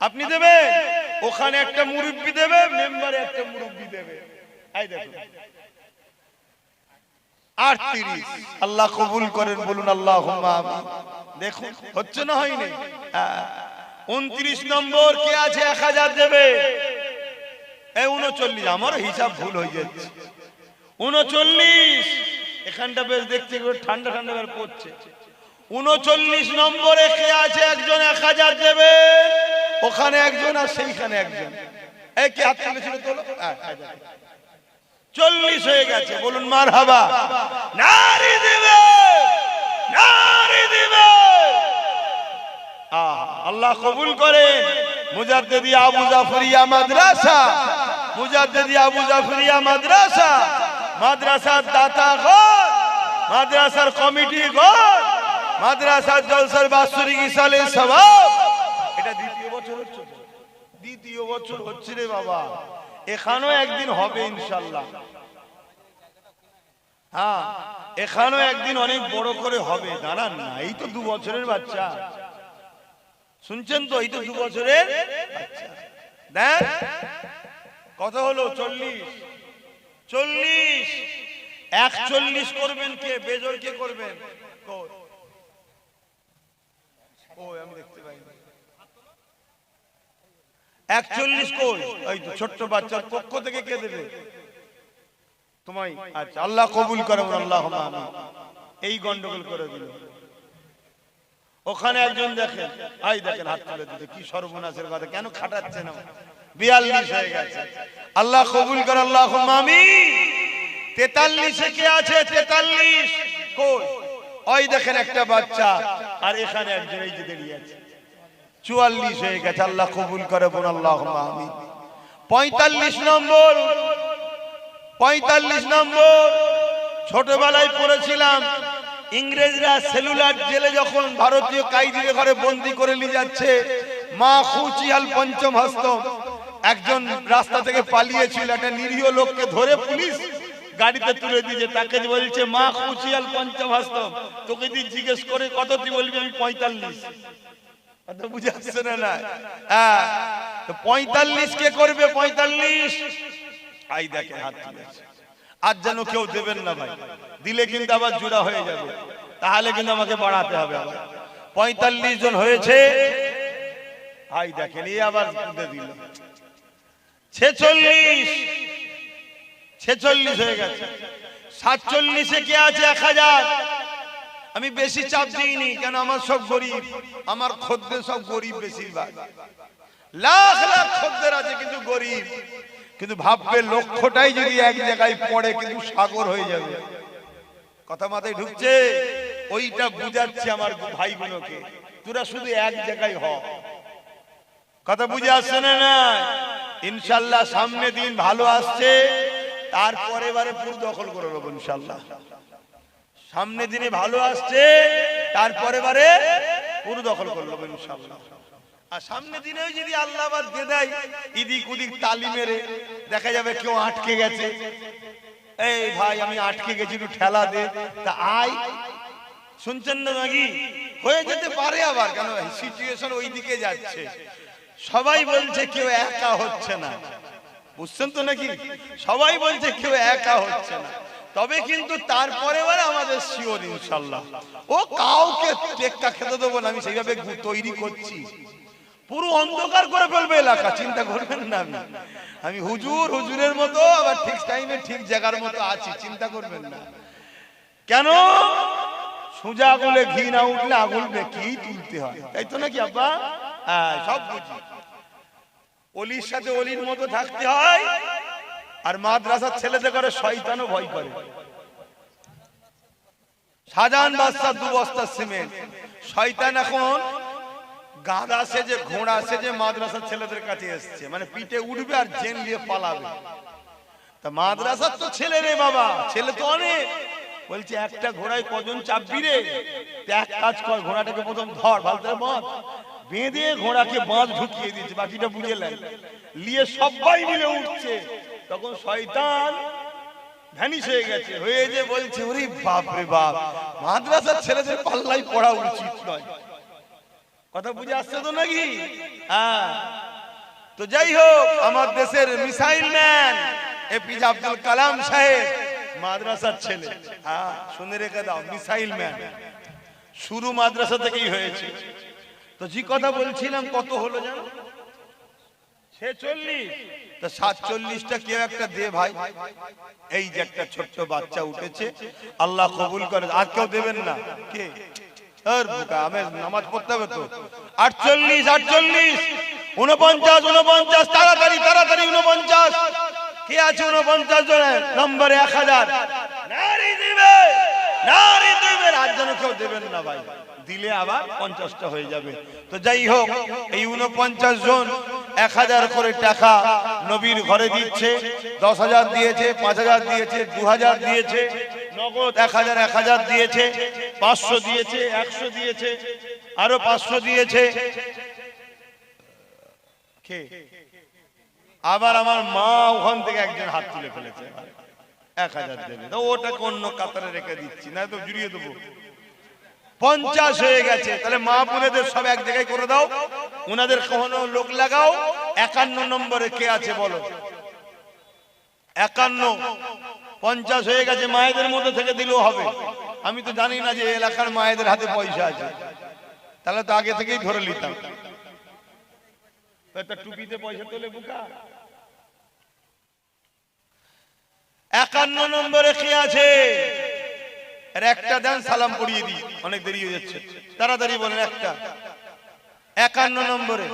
আপনি দেবেন? ওখানে একটা মুরব্বি দেবে, মেম্বারে একটা মুরব্বি দেবে। এই দেখুন 38। আল্লাহ কবুল করেন, বলুন আল্লাহুম্মা আমিন। দেখুন হচ্ছে না, হয়নি? 29 নম্বর কে আছে? 1000 দেবে। এই 39, আমার হিসাব ভুল হয়ে যাচ্ছে। 39 এখানটা বেশ দেখতে ঠান্ডা ঠান্ডা বের পড়ছে। 39 নম্বরে কে আছে? একজন 1000 দেবে, ওখানে একজন আর সেইখানে একজন। এই কে হাত তুলেছিল? তোলো। 40 হয়ে গেছে, বলুন মারহাবা। নারী দিবে, নারী দিবে। আল্লাহ কবুল করেন। মুজাদ্দিদি আবু জাফরিয়া মাদ্রাসা, মুজাদ্দিদি আবু জাফরিয়া মাদ্রাসা, মাদ্রাসার দাতা গণ, মাদ্রাসার কমিটি গণ, মাদ্রাসার জলসার বাৎসরিক ইসালের সওয়াব। এটা দ্বিতীয় বছর হচ্ছে, দ্বিতীয় বছর হচ্ছে রে বাবা। এখানেও একদিন হবে ইনশাআল্লাহ। হ্যাঁ, এখানেও একদিন অনেক বড় করে হবে। দাঁড়ান না, এই তো 2 বছরের বাচ্চা, শুনছেন তো? এই তো 2 বছরের বাচ্চা। দেখ কত হলো? 40। 41 করবেন কে? বেজোর কে করবেন? আমি দেখতে পাই 41 কই? ওই তো ছোট্ট বাচ্চার পক্ষ থেকে কে দেবে তোমায়? আচ্ছা, আল্লাহ কবুল করেন, আল্লাহুম্মা আমিন। এই গন্ডগোল করে দিল। ওখানে একজন দেখেন, আই দেখেন হাত তুলে দিতে, কি সর্বনাশের কথা! কেন খাটাচ্ছে না? 42 হয়ে গেছে। আল্লাহ কবুল করে, আল্লাহুম্মা আমিন। 43 এ কে আছে? 43 কই? ওই দেখেন একটা বাচ্চা, আর এখানে একজন এই যে দাঁড়িয়ে আছে। 44 হয়ে গেছে। আল্লাহ কবুল করে, বল আল্লাহুম্মা আমিন। 45 নম্বর, 45 নম্বর। ছোটবেলায় পড়েছিলাম, ইংরেজরা সেলুলার জেলে যখন ভারতীয় কায়দিদের ঘরে বন্দি করে নিয়ে যাচ্ছে, মা খুচিয়াল পঞ্চম হস্ত একজন রাস্তা থেকে পালিয়েছিল, একটা নিরীহ লোককে ধরে পুলিশ গাড়িতে তুলে দিয়েছে। তাকে বলছে মা খুচিয়াল পঞ্চম হস্ত, তোকে দিয়ে জিজ্ঞেস করে কত, তুই বলবি আমি 45। কথা বুঝে আসছে না? হ্যাঁ, 45 কে করবে? 45। আই দেখে হাত তুলেছে। আজ যেন কেউ দেবেন না ভাই, দিলে কিন্তু আবার জোড়া হয়ে যাবে, তাহলে কিন্তু আমাকে বাড়াতে হবে আবার। 45 জন হয়েছে। আই দেখেন, এই আবার দিল 46, 46 হয়ে গেছে। 47 এ কে আছে? 1000। আমি বেশি চাপ দিইনি, কেন আমার সব গরিব, আমার খদ্দের সব গরিব বেশিরভাগ। লাখ লাখ খদ্দের আছে কিন্তু গরিব। কিন্তু ভাববে লক্ষ্যটাই যদি এক জায়গায় পড়ে কিন্তু সাগর হয়ে যাবে। কথা মাথায় ঢুকছে? ওইটা বুঝাচ্ছি আমার ভাই বোনকে, তোরা শুধু এক জায়গায় হ। কথা বুঝে আসছে না? ইনশাআল্লাহ সামনে দিন ভালো আসছে, তারপরে বারে পুরো দখল করে নেবো ইনশাআল্লাহ। সামনে দিনে ভালো আসছে, তারপরে বারে পুরো দখল করে নেবো ইনশাআল্লাহ। আর সামনে দিনেও যদি আল্লাহ আবার দিয়ে দেয়, ইদিক উদিক তালি মেরে দেখা যাবে কেউ আটকে গেছে, এই ভাই আমি আটকে গেছি, একটু ঠেলা দে, তা আয়। শুনছেন না নাকি? হয়ে যেতে পারে আবার, কেন সিচুয়েশন ওই দিকে যাচ্ছে। সবাই বলছে কেউ একা হচ্ছে না, বুঝছেন তো নাকি? সবাই বলছে কেউ একা হচ্ছে না, তবে কিন্তু তারপরে আমাদের শিওর ইনশাআল্লাহ ও কাউকে টেক্কা খেতে দেবো না। আমি সেইভাবে তৈরি করছি, পুরো অন্ধকার করে ফেলবে এলাকা, চিন্তা করবেন না। আমি হুজুরের মতো আবার ঠিক টাইমে ঠিক জায়গার মতো আছি, চিন্তা করবেন না। কেন? সোজা আগুলে ঘি না উঠলে আগুল কি তুলতে হয়, তাই তো নাকি আব্বা? হ্যাঁ, সব বুঝি। অলির সাথে অলির মতো থাকতে হয়। আর মাদ্রাসার ছেলেদের করে শয়তানও ভয় করে। শাহজাহান বাদশাহ 2 বস্তা সিমেন্ট, শয়তান এখন গাধা সেজে ঘোড়া সেজে মাদ্রাসার ছেলেদের কাছে এসছে, মানে পিঠে উঠবে আর জেন দিয়ে পালাবে। তা মাদ্রাসার তো ছেলে রে বাবা, ছেলে তো অনেক। বলছে একটা ঘোড়ায় কজন চাপবি রে? এক কাজ কর, ঘোড়াটাকে প্রথম ধর, ভালো করে বাঁধ, বেঁধে ঘোড়াকে বাঁধ ঢুকিয়ে দিয়েছে, বাকিটা বুঝে নেন। নিয়ে সবাই মিলে উঠছে, তখন শয়তান ভ্যানিশ হয়ে গেছে, হয়ে যে বলছে ওরে বাপ রে বাপ, মাদ্রাসার ছেলেদের পাল্লাই পড়া উচিত নয়। কথা বুঝে আসছে তো নাকি? হ্যাঁ। তো যাই হোক, আমার দেশের missile man APJ Abdul Kalam সাহেব মাদ্রাসার ছেলে। হ্যাঁ, শুনে রেখে দাও, মিসাইল ম্যান শুরু মাদ্রাসা থেকেই হয়েছে। তো যে কথা বলছিলাম, কত হলো জানো? 46। তো 47টা কেউ একটা দে ভাই। এই যে একটা ছোট্ট বাচ্চা উঠেছে, আল্লাহ কবুল করে। আর কেউ দেবেন না? কে? আমি নামাজ পড়তে হবে তো। 48, 48, 49, 49, তাড়াতাড়ি তাড়াতাড়ি 49। কে আছে 49 জনের নম্বরে? 1000। নারী দিবে, নারী দিবে। আর যেন কেউ দেবেন না ভাই, দিলে আবার 50টা হয়ে যাবে। তো যাই হোক, এই 49 জন 1000 করে টাকা নবীর ঘরে দিচ্ছে। 10,000 দিয়েছে, 5,000 দিয়েছে, 2,000 দিয়েছে, নগদ 1000 1000 দিয়েছে, 500 দিয়েছে, 100 দিয়েছে, আরো 500 দিয়েছে। কে? আবার আমার মা ওখান থেকে একজন হাত তুলে ফেলেছে, 1000 দেবে। তো ওটাকে অন্য কাতারে রেখে দিচ্ছি, না তো জুড়িয়ে দেবো। 50 হয়ে গেছে। তাহলে মা বোনেদের সব এক জায়গায় করে দাও, ওনাদের কখনো লোক লাগাও। 51 নম্বরে কে আছে বলো? 51 50 হয়ে গেছে, মায়েদের মধ্যে থেকে দিলেও হবে। আমি তো জানি না যে এলাকার মায়েদের হাতে পয়সা আছে, তাহলে তো আগে থেকেই ধরে নিতাম। একটা টুপিতে পয়সা তোলে বুকা। 51 নম্বরে কি আছে? আর একটা দেন, সালাম পড়িয়ে দিই, অনেক দেরি হয়ে যাচ্ছে, তাড়াতাড়ি বলেন একটা। 51 নম্বরে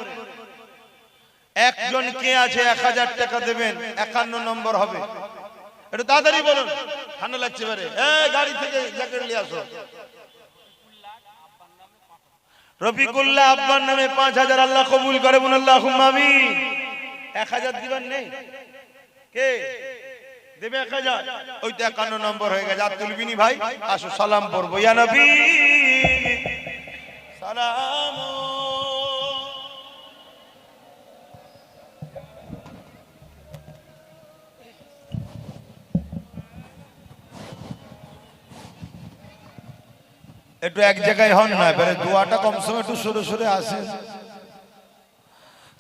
একজন কে আছে 1000 টাকা দেবেন, 51 নম্বর হবে। একটু তাড়াতাড়ি বলুন, ঠান্ডা লাগছে বারে। গাড়ি থেকে জ্যাকেট নিয়ে আসো। রফিকুল্লাহ আব্বার নামে 5000, আল্লাহ কবুল করে বলুন আল্লাহুম্মা আমিন। 1000 দিবেন নেই কে দেবে? 1000, ওই তো 51 নম্বর হয়ে গেছে। আর তুলবিনি ভাই, আসো সালাম পড়বো। ইয়া নবী সালাম। একটু এক জায়গায় হন না, এবারে দোয়াটা কম সময় একটু সরে সরে আসে।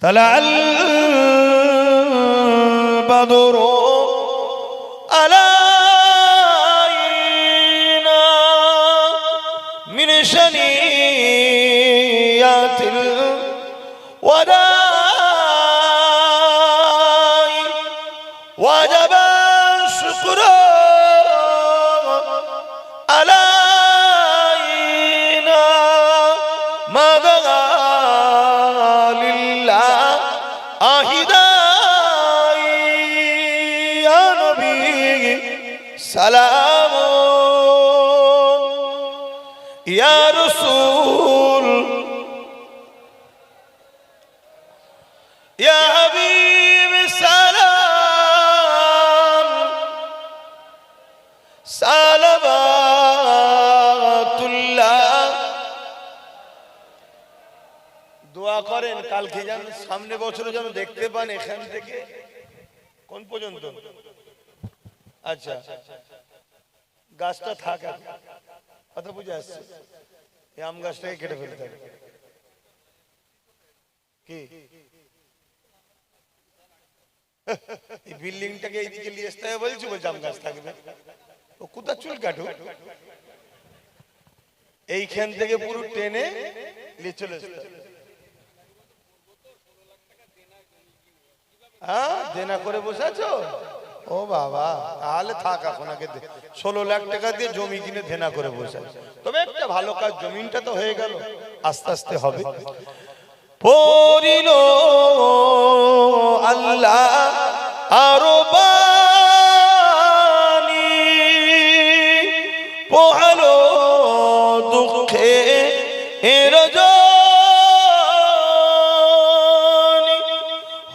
তাহলে আল বাদরু আলাইনা মিন শানিয়াতিল ওয়াদাই ওয়াজাবা শুকরু আলা সালাম ইয়া রাসূল ইয়া হাবিব সালাম সালাওয়াতুল্লাহ। দোয়া করেন কালকে যেন, সামনে বছরে যেন দেখতে পান এখান থেকে কোন পর্যন্ত। আচ্ছা, গাছটা থাক, কথা বুঝে আসছে। এই আম গাছটাকে কেটে ফেলতে হবে কি? এই বিল্ডিংটাকে এইদিকে নিয়ে আসতে হবে বলছি, বলছি আম গাছ থাকবে। ও কোথা চুল কাটু, এইখান থেকে পুরো টেনে নিয়ে চলে আসতে। হ্যাঁ, দেনা করে বসে আছো? ও বাবা, তাহলে থাক, এখন আগে 16 লাখ টাকা দিয়ে জমি কিনে দেনা করে বসে। তবে একটা ভালো কাজ, জমিনটা তো হয়ে গেল, আস্তে আস্তে হবে। পরিল আল্লাহ আরো বাণী, পোহালো দুঃখে এর জনি,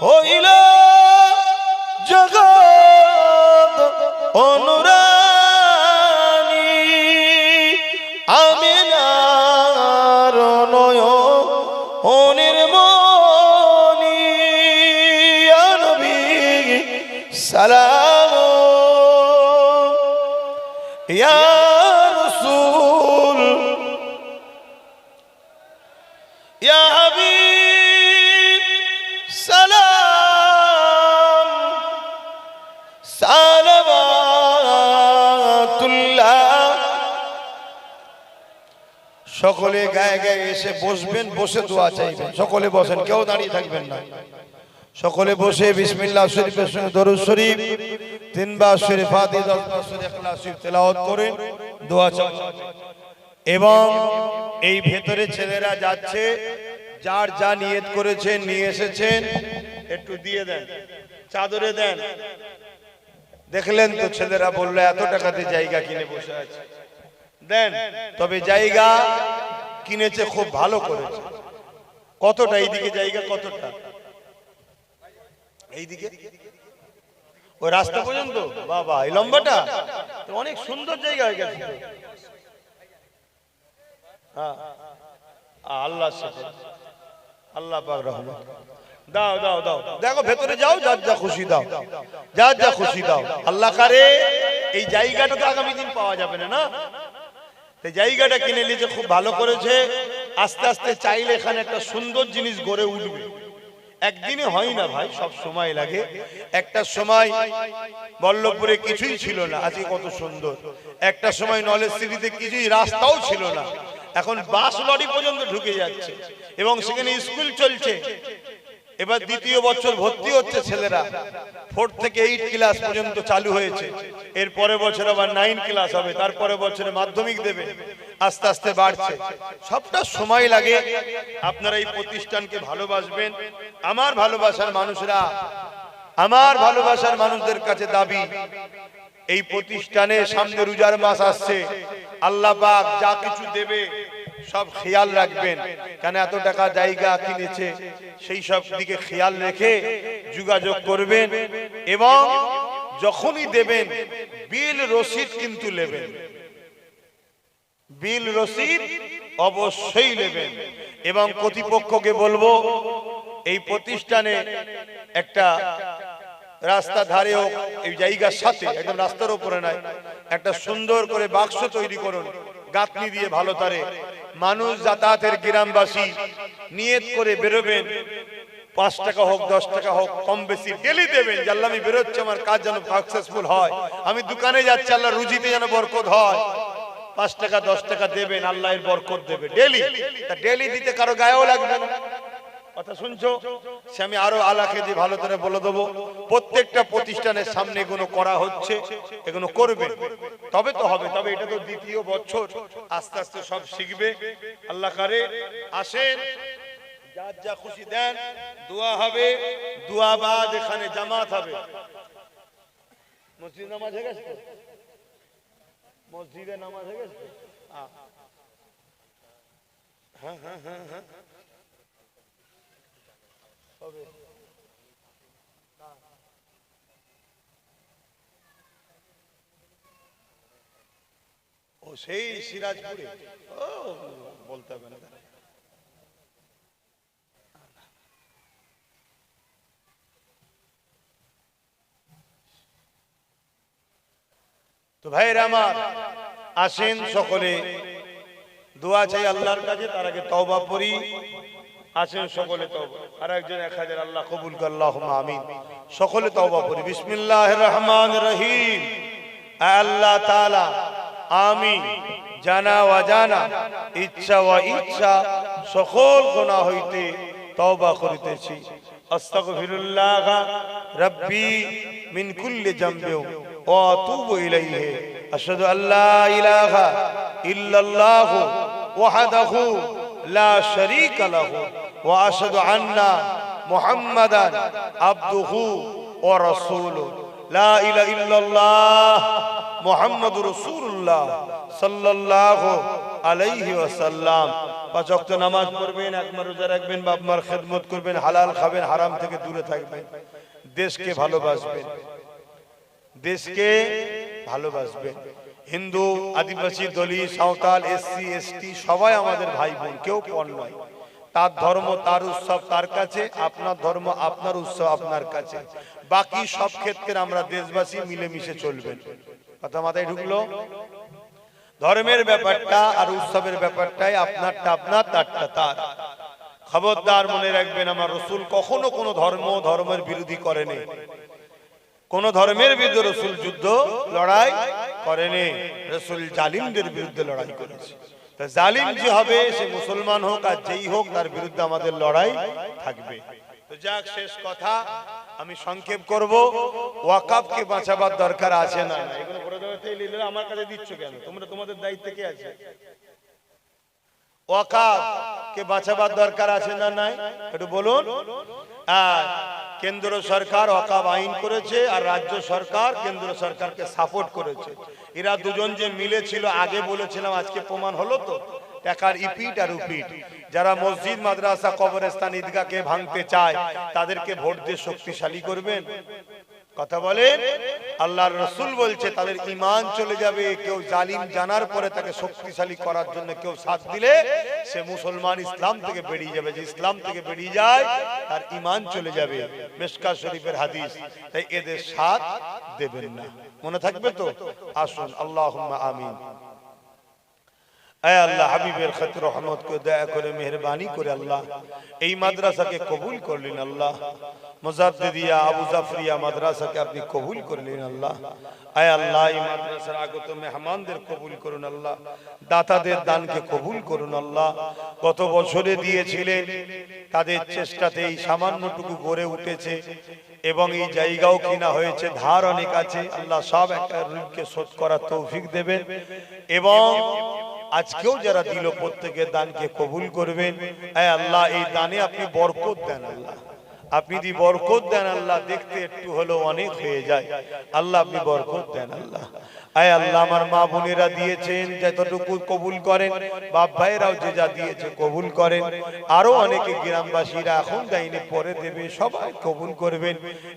হইল জগৎ অনুরানী, আমিনার নয়নের মনি, ইয়া নবী সালাম ইয়া রাসূল ইয়া হাবিব সালাম সালাওয়াতুল্লাহ। সকলে গায়ে গায়ে এসে বসবেন, বসে দোয়া চাইবেন। সকলে বসেন, কেউ দাঁড়িয়ে থাকবেন না। সকলে বসে বিসমিল্লাহ শরীফের সঙ্গে দরুদ শরীফ 3 বার শরীফ ফাতিহা 10 বার শরীফ ইখলাস শরীফ তেলাওয়াত করে দোয়া চান। এবং এই ভেতরে ছেলেরা যাচ্ছে, যার যা নিয়ত করেছেন নিয়ে এসেছেন একটু দিয়ে দেন, চাদরে দেন। দেখলেন তো ছেলেরা বললো এত টাকাতে জায়গা কিনে বসে আছে, দেন। তবে জায়গা কিনেছে খুব ভালো করেছে। কতটা এইদিকে জায়গা, কতটা এইদিকে ওই রাস্তা পর্যন্ত? বাবা, এই লম্বাটা অনেক সুন্দর জায়গা হয়ে গেছে। হ্যাঁ, আল্লাহ আল্লাহ পাক রহমত। দাও দাও দাও, দেখো ভেতরে যাও, যার যা খুশি দাও, যার যা খুশি দাও। আল্লাহ কারে এই জায়গাটা তো আগামী দিন পাওয়া যাবে না, না? এই জায়গাটা কিনে নিয়েছে, খুব ভালো করেছে। আস্তে আস্তে চাইলে এখানে একটা সুন্দর জিনিস গড়ে উঠবে। একদিনে হয় না ভাই, সব সময় লাগে। একটা সময় বল্লভপুরে কিছুই ছিল না, আজকে কত সুন্দর। একটা সময় নলেজ সিটিতে কিছুই, রাস্তাও ছিল না, এখন বাস লরি পর্যন্ত ঢুকে যাচ্ছে এবং সেখানে স্কুল চলছে। এবার দ্বিতীয় বছর ভর্তি হচ্ছে ছেলেরা, 4 থেকে 8 ক্লাস পর্যন্ত চালু হয়েছে। এর পরের বছর আবার 9 ক্লাস হবে, তারপরে বছরে মাধ্যমিক দেবে, আস্তে আস্তে বাড়ছে। সবটা সময় লাগে। আপনারা এই প্রতিষ্ঠানকে ভালোবাসবেন। আমার ভালোবাসার মানুষরা, আমার ভালোবাসার মানুষদের কাছে দাবি, এই প্রতিষ্ঠানে সামনে রোজার মাস আসছে, আল্লাহ পাক যা কিছু দেবে সব খেয়াল রাখবেন। কেন এত টাকা জায়গা কিনেছে, সেই সব দিকে খেয়াল রেখে যোগাযোগ করবেন এবং যখনই দেবেন বিল রসিদ কিন্তু নেবেন, বিল রসিদ অবশ্যই নেবেন। এবং কর্তৃপক্ষকে বলবো, এই প্রতিষ্ঠানে একটা রাস্তা ধারে হোক, এই জায়গার সাথে একদম রাস্তার উপরে নয়, একটা সুন্দর করে বাক্স তৈরি করুন, গাঁথনি দিয়ে ভালো তারে মানুষ যাতায়াতের, গ্রামবাসী নিয়ত করে বেরোবেন। 5 টাকা হোক 10 টাকা হোক কম বেশি ডেলি দেবেন, যে আল্লাহ আমি বেরোচ্ছি, আমার কাজ যেন সাকসেসফুল হয়, আমি দোকানে যাচ্ছি, আল্লাহ রুজিতে যেন বরকত হয়। 5 টাকা 10 টাকা দেবেন, আল্লাহ এর বরকত দেবে ডেলি। তা ডেলি দিতে কারো গায়েও লাগবে না। কথা শুনছো? সে আমি আরো আলাকে দিয়ে ভালো করে বলে দেবো, প্রত্যেকটা প্রতিষ্ঠানের সামনে এগুলো করা হচ্ছে, এগুলো করবে, তবে তো হবে। তবে এটা তো দ্বিতীয় বছর, আস্তে আস্তে সব শিখবে। আল্লাহ করে আসেন, যার যা খুশি দেন, দোয়া হবে, দোয়া বাদ এখানে জামাত হবে। মসজিদ নামাজ হয়ে গেছে, মসজিদে নামাজ হয়ে গেছে। হ্যাঁ হ্যাঁ হ্যাঁ হ্যাঁ হবে। ও সেই সিরাজপুরে, ও বলতে হবে না। তো ভাইরা আমার, আসেন সকলে দোয়া চাই আল্লাহর কাছে, তার আগে তওবা পড়ি। আসেন সকলে তওবা, আর একজন 1000 আল্লাহ কবুল করে, আল্লাহুম্মা আমিন। সকলে তওবা পড়ি। বিসমিল্লাহির রহমানির রহিম। আল্লাহ তাআলা, আমি জানা অজানা, ইচ্ছা ও ইচ্ছা সকল গুনাহ হইতে তওবা করিতেছি। আস্তাগফিরুল্লাহ রাব্বি মিন কুল্লি যামবি ওয়া আতুবু ইলাইহি। আশহাদু আল্লা ইলাহা ইল্লাল্লাহ ওয়াহদাহু লা শারীকা লাহু ওয়া আশহাদু আন্না মুহাম্মাদান আবদুহু ওয়া রাসূলুহু। লা ইলাহা ইল্লাল্লাহ মুহাম্মাদুর রাসূলুল্লাহ সাল্লাল্লাহু আলাইহি ওয়াসাল্লাম। 5 ওয়াক্ত নামাজ পড়বেন, একবার রোজা রাখবেন, বাপ মার খেদমত করবেন, হালাল খাবেন, হারাম থেকে দূরে থাকবেন, দেশকে ভালোবাসবেন, দেশকে ভালোবাসবেন। হিন্দু, আদিবাসী, দলিত, সাঁওতাল, এসসি, এসটি সবাই আমাদের ভাই বোন, কেউ পর নয়। তার ধর্ম তার উৎসব তার কাছে, আপনার ধর্ম আপনার উৎসব আপনার কাছে। বাকি সব ক্ষেত্রে আমরা দেশবাসী মিলেমিশে চলবেন। কথা মাথায় ঢুকলো? ধর্মের ব্যাপারটা আর উৎসবের ব্যাপারটাই আপনারটা আপনার, তারটা তার। খবরদার মনে রাখবেন, আমার রাসূল কখনো কোনো ধর্মের বিরোধী করেনি, কোন ধর্মের বিরুদ্ধে রাসূল যুদ্ধ লড়াই করেনি। রাসূল জালিমদের বিরুদ্ধে লড়াই করেছে। তা জালিম যে হবে, সে মুসলমান হোক আর যেই হোক, তার বিরুদ্ধে আমাদের লড়াই থাকবে। তো যাক, শেষ কথা আমি সংক্ষেপ করব। ওয়াকফকে বাঁচাবার দরকার আছে না? এগুলো বড় দরকার নিলে আমার কাছে দিচ্ছ কেন? তোমরা তোমাদের দায়িত্ব কে আছে? ওয়াকফকে বাঁচাবার দরকার আছে না নাই একটু বলুন। আর কেন্দ্র সরকার ওয়াকফ আইন করেছে, আর রাজ্য সরকার কেন্দ্র সরকারকে সাপোর্ট করেছে। এরা দুজন যে মিলেছিল, আগে বলেছিলাম, আজকে প্রমাণ হলো তো। টাকার ইপিট আর উপিট। যারা মসজিদ, মাদ্রাসা, কবরস্থান, ঈদগাহকে ভাঙতে চায়, তাদেরকে ভোট দিয়ে শক্তিশালী করবেন। কথা বলেন। আল্লাহর রাসূল বলছে তাদের ঈমান চলে যাবে। কেউ জালিম জানার পরে তাকে শক্তিশালী করার জন্য কেউ সাথ দিলে, সে মুসলমান ইসলাম থেকে বেরিয়ে যাবে। যে ইসলাম থেকে বেরিয়ে যায়, তার ঈমান চলে যাবে। মিশকাত শরীফের হাদিস। তাই এদের সাথ দেবেন না, মনে থাকবে তো? আসুন, আল্লাহুম্মা আমিন। আয় আল্লাহ হাবিবের খাতির রহমত করে দয়া করে মেহেরবানি করে আল্লাহ এই মাদ্রাসাকে কবুল করলেন আল্লাহ। মুজাদ্দিদিয়া আবু জাফরিয়া মাদ্রাসাকে আপনি কবুল করলেন আল্লাহ। আয় আল্লাহ এই মাদ্রাসার আগত মেহমানদের কবুল করুন আল্লাহ, দাতাদের দানকে কবুল করুন আল্লাহ। কত বছরে দিয়েছিলেন, তাদের চেষ্টাতে এই সামান্যটুকু গড়ে উঠেছে এবং এই জায়গাও কিনা হয়েছে, ধার অনেক আছে, আল্লাহ সব একটা ঋণকে শোধ করার তৌফিক দেবেন এবং আজকেও যারা দিল প্রত্যেকের দানকে কবুল করবেন। আয় আল্লাহ এই দানে আপনি বরকত দেন আল্লাহ, আপনি যদি বরকত দেন আল্লাহ, দেখতে একটু হলেও অনেক হয়ে যায় আল্লাহ, আপনি বরকত দেন আল্লাহ। আয় আল্লাহ আমার মা বোনেরা দিয়েছেন যতটুকু কবুল করেন, বাপ ভাইরাও যে যা দিয়েছে কবুল করেন, আরো অনেকে গ্রামবাসীরা এখন দেয়নি পরে দেবে, সবাই কবুল করবেন।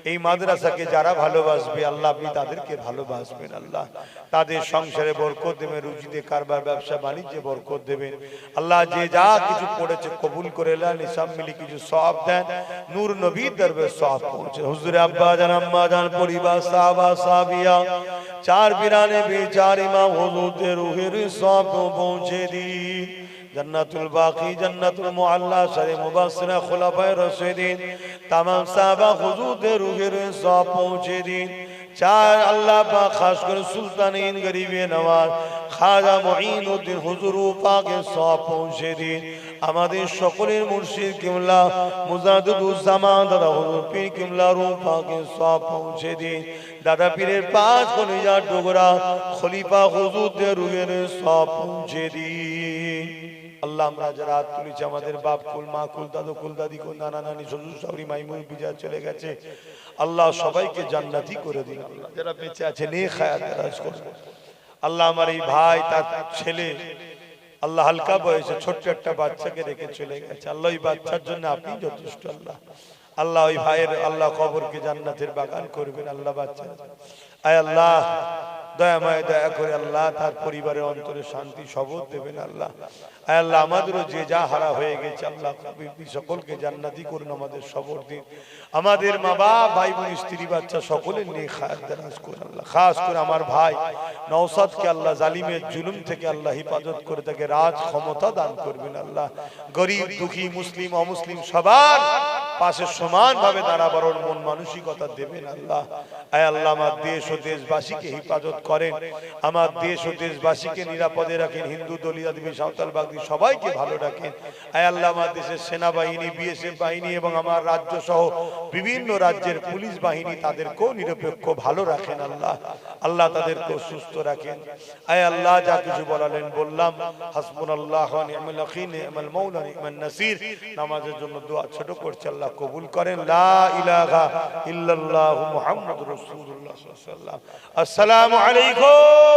এই মাদ্রাসাকে যারা ভালোবাসবে আল্লাহ আপনি তাদেরকে ভালোবাসবেন আল্লাহ, তাদের সংসারে বরকত দেবেন, রুজিতে কারবার ব্যবসা বাণিজ্যে বরকত দেবেন আল্লাহ। যে যা কিছু পড়েছে কবুল করে নিসাব মিলি কিছু সওয়াব দেন, নূর নবীর দরবারে সওয়াব পৌঁছে। হুজুরে আব্বা জান আম্মা জান পরিবার সাহাবা সাহাবিয়া চার বিরানে বেচার ইমাম হুজুরদের রূহের সওয়াব পৌঁছে দি। জান্নাতুল বাকি জান্নাতুল মুআল্লা সারে মুবাশশিরা খুলাফায়ে রাশিদিন तमाम সাহাবা হুজুরদের রূহের সওয়াব পৌঁছে দিন। চার আল্লাহ পাক খাস করে সুলতানিন গরিবে নওয়াজ খাজা মুঈনুদ্দিন হুজুর পাকের সওয়াব পৌঁছে দিন। আমাদের সকলের মুর্শিদ কিবলা মুজাদ্দিদুজ জামান দাদা হুজুর পীর কিবলা রূহ পাকের সওয়াব পৌঁছে দিন। দাদা পীরের পাঁচ কলিজার টুকরা খলিফা হুজুরদের রূহের সওয়াব পৌঁছে দিন। আল্লাহ আমরা যারা হাত তুলেছি আমাদের বাপ কুল মা কুল দাদু কুল দাদি কুল নানা নানি শ্বশুর শাশুড়ি মাইমুন বিজা চলে গেছে আল্লাহ সবাইকে জান্নাতি করে দিন আল্লাহ। যারা বেঁচে আছে নেক হায়াত দারাজ করুন আল্লাহ। আমার এই ভাই তার ছেলে আল্লাহ হালকা বয়সে ছোট্ট একটা বাচ্চাকে রেখে চলে গেছে আল্লাহ, ওই বাচ্চার জন্য আপনি যথেষ্ট আল্লাহ। আল্লাহ ওই ভাইয়ের আল্লাহ কবরকে জান্নাতের বাগান করবেন আল্লাহ। বাচ্চা আয় আল্লাহ দয়াময় দয়া করে আল্লাহ তার পরিবারের অন্তরে শান্তি সবর দেবেন আল্লাহ। আয় আল্লাহ আমাদেরও যে যা হারা হয়ে গেছে আল্লাহ সকলকে জান্নাতি করুন, আমাদের সবর দিন। আমাদের মা বাপ ভাই বোন স্ত্রী বাচ্চা সকলের নিয়ে খায়াত দারাজ করুন আল্লাহ। খাস করে আমার ভাই নওশাদকে আল্লাহ জালিমের জুলুম থেকে আল্লাহ হিফাজত করে তাকে রাজ ক্ষমতা দান করবেন আল্লাহ। গরিব দুঃখী মুসলিম অমুসলিম সবার পাশে সমানভাবে দাঁড়াবার মন মানসিকতা দেবেন আল্লাহ। আয় আল্লাহ আমার দেশ ও দেশবাসীকে হিফাজত করেন, আমার দেশ ও দেশবাসীকে নিরাপদে রাখেন, হিন্দু দলিত আদিবাসী সাঁওতাল বাগদি সবাইকে ভালো রাখেন। আয় আল্লাহ আমার দেশের সেনাবাহিনী বিএসএফ বাহিনী এবং আমার রাজ্য সহ বিভিন্ন রাজ্যের পুলিশ বাহিনী তাদেরকেও নিরপেক্ষ ভালো রাখেন আল্লাহ। আল্লাহ তাদেরকেও সুস্থ রাখেন। আয় আল্লাহ যা কিছু বলালেন বললাম, হাসবুনাল্লাহু ওয়া নি'মাল ওয়াকিল নি'মাল মাওলা নি'মান নাসির। নামাজের জন্য দোয়া ছোট করছে আল্লাহ কবুল করেন। লা ইলাহা ইল্লাল্লাহু মুহাম্মাদুর রাসূলুল্লাহ সাল্লাল্লাহু আলাইহি ওয়াসাল্লাম। আসসালামু আলাইকুম।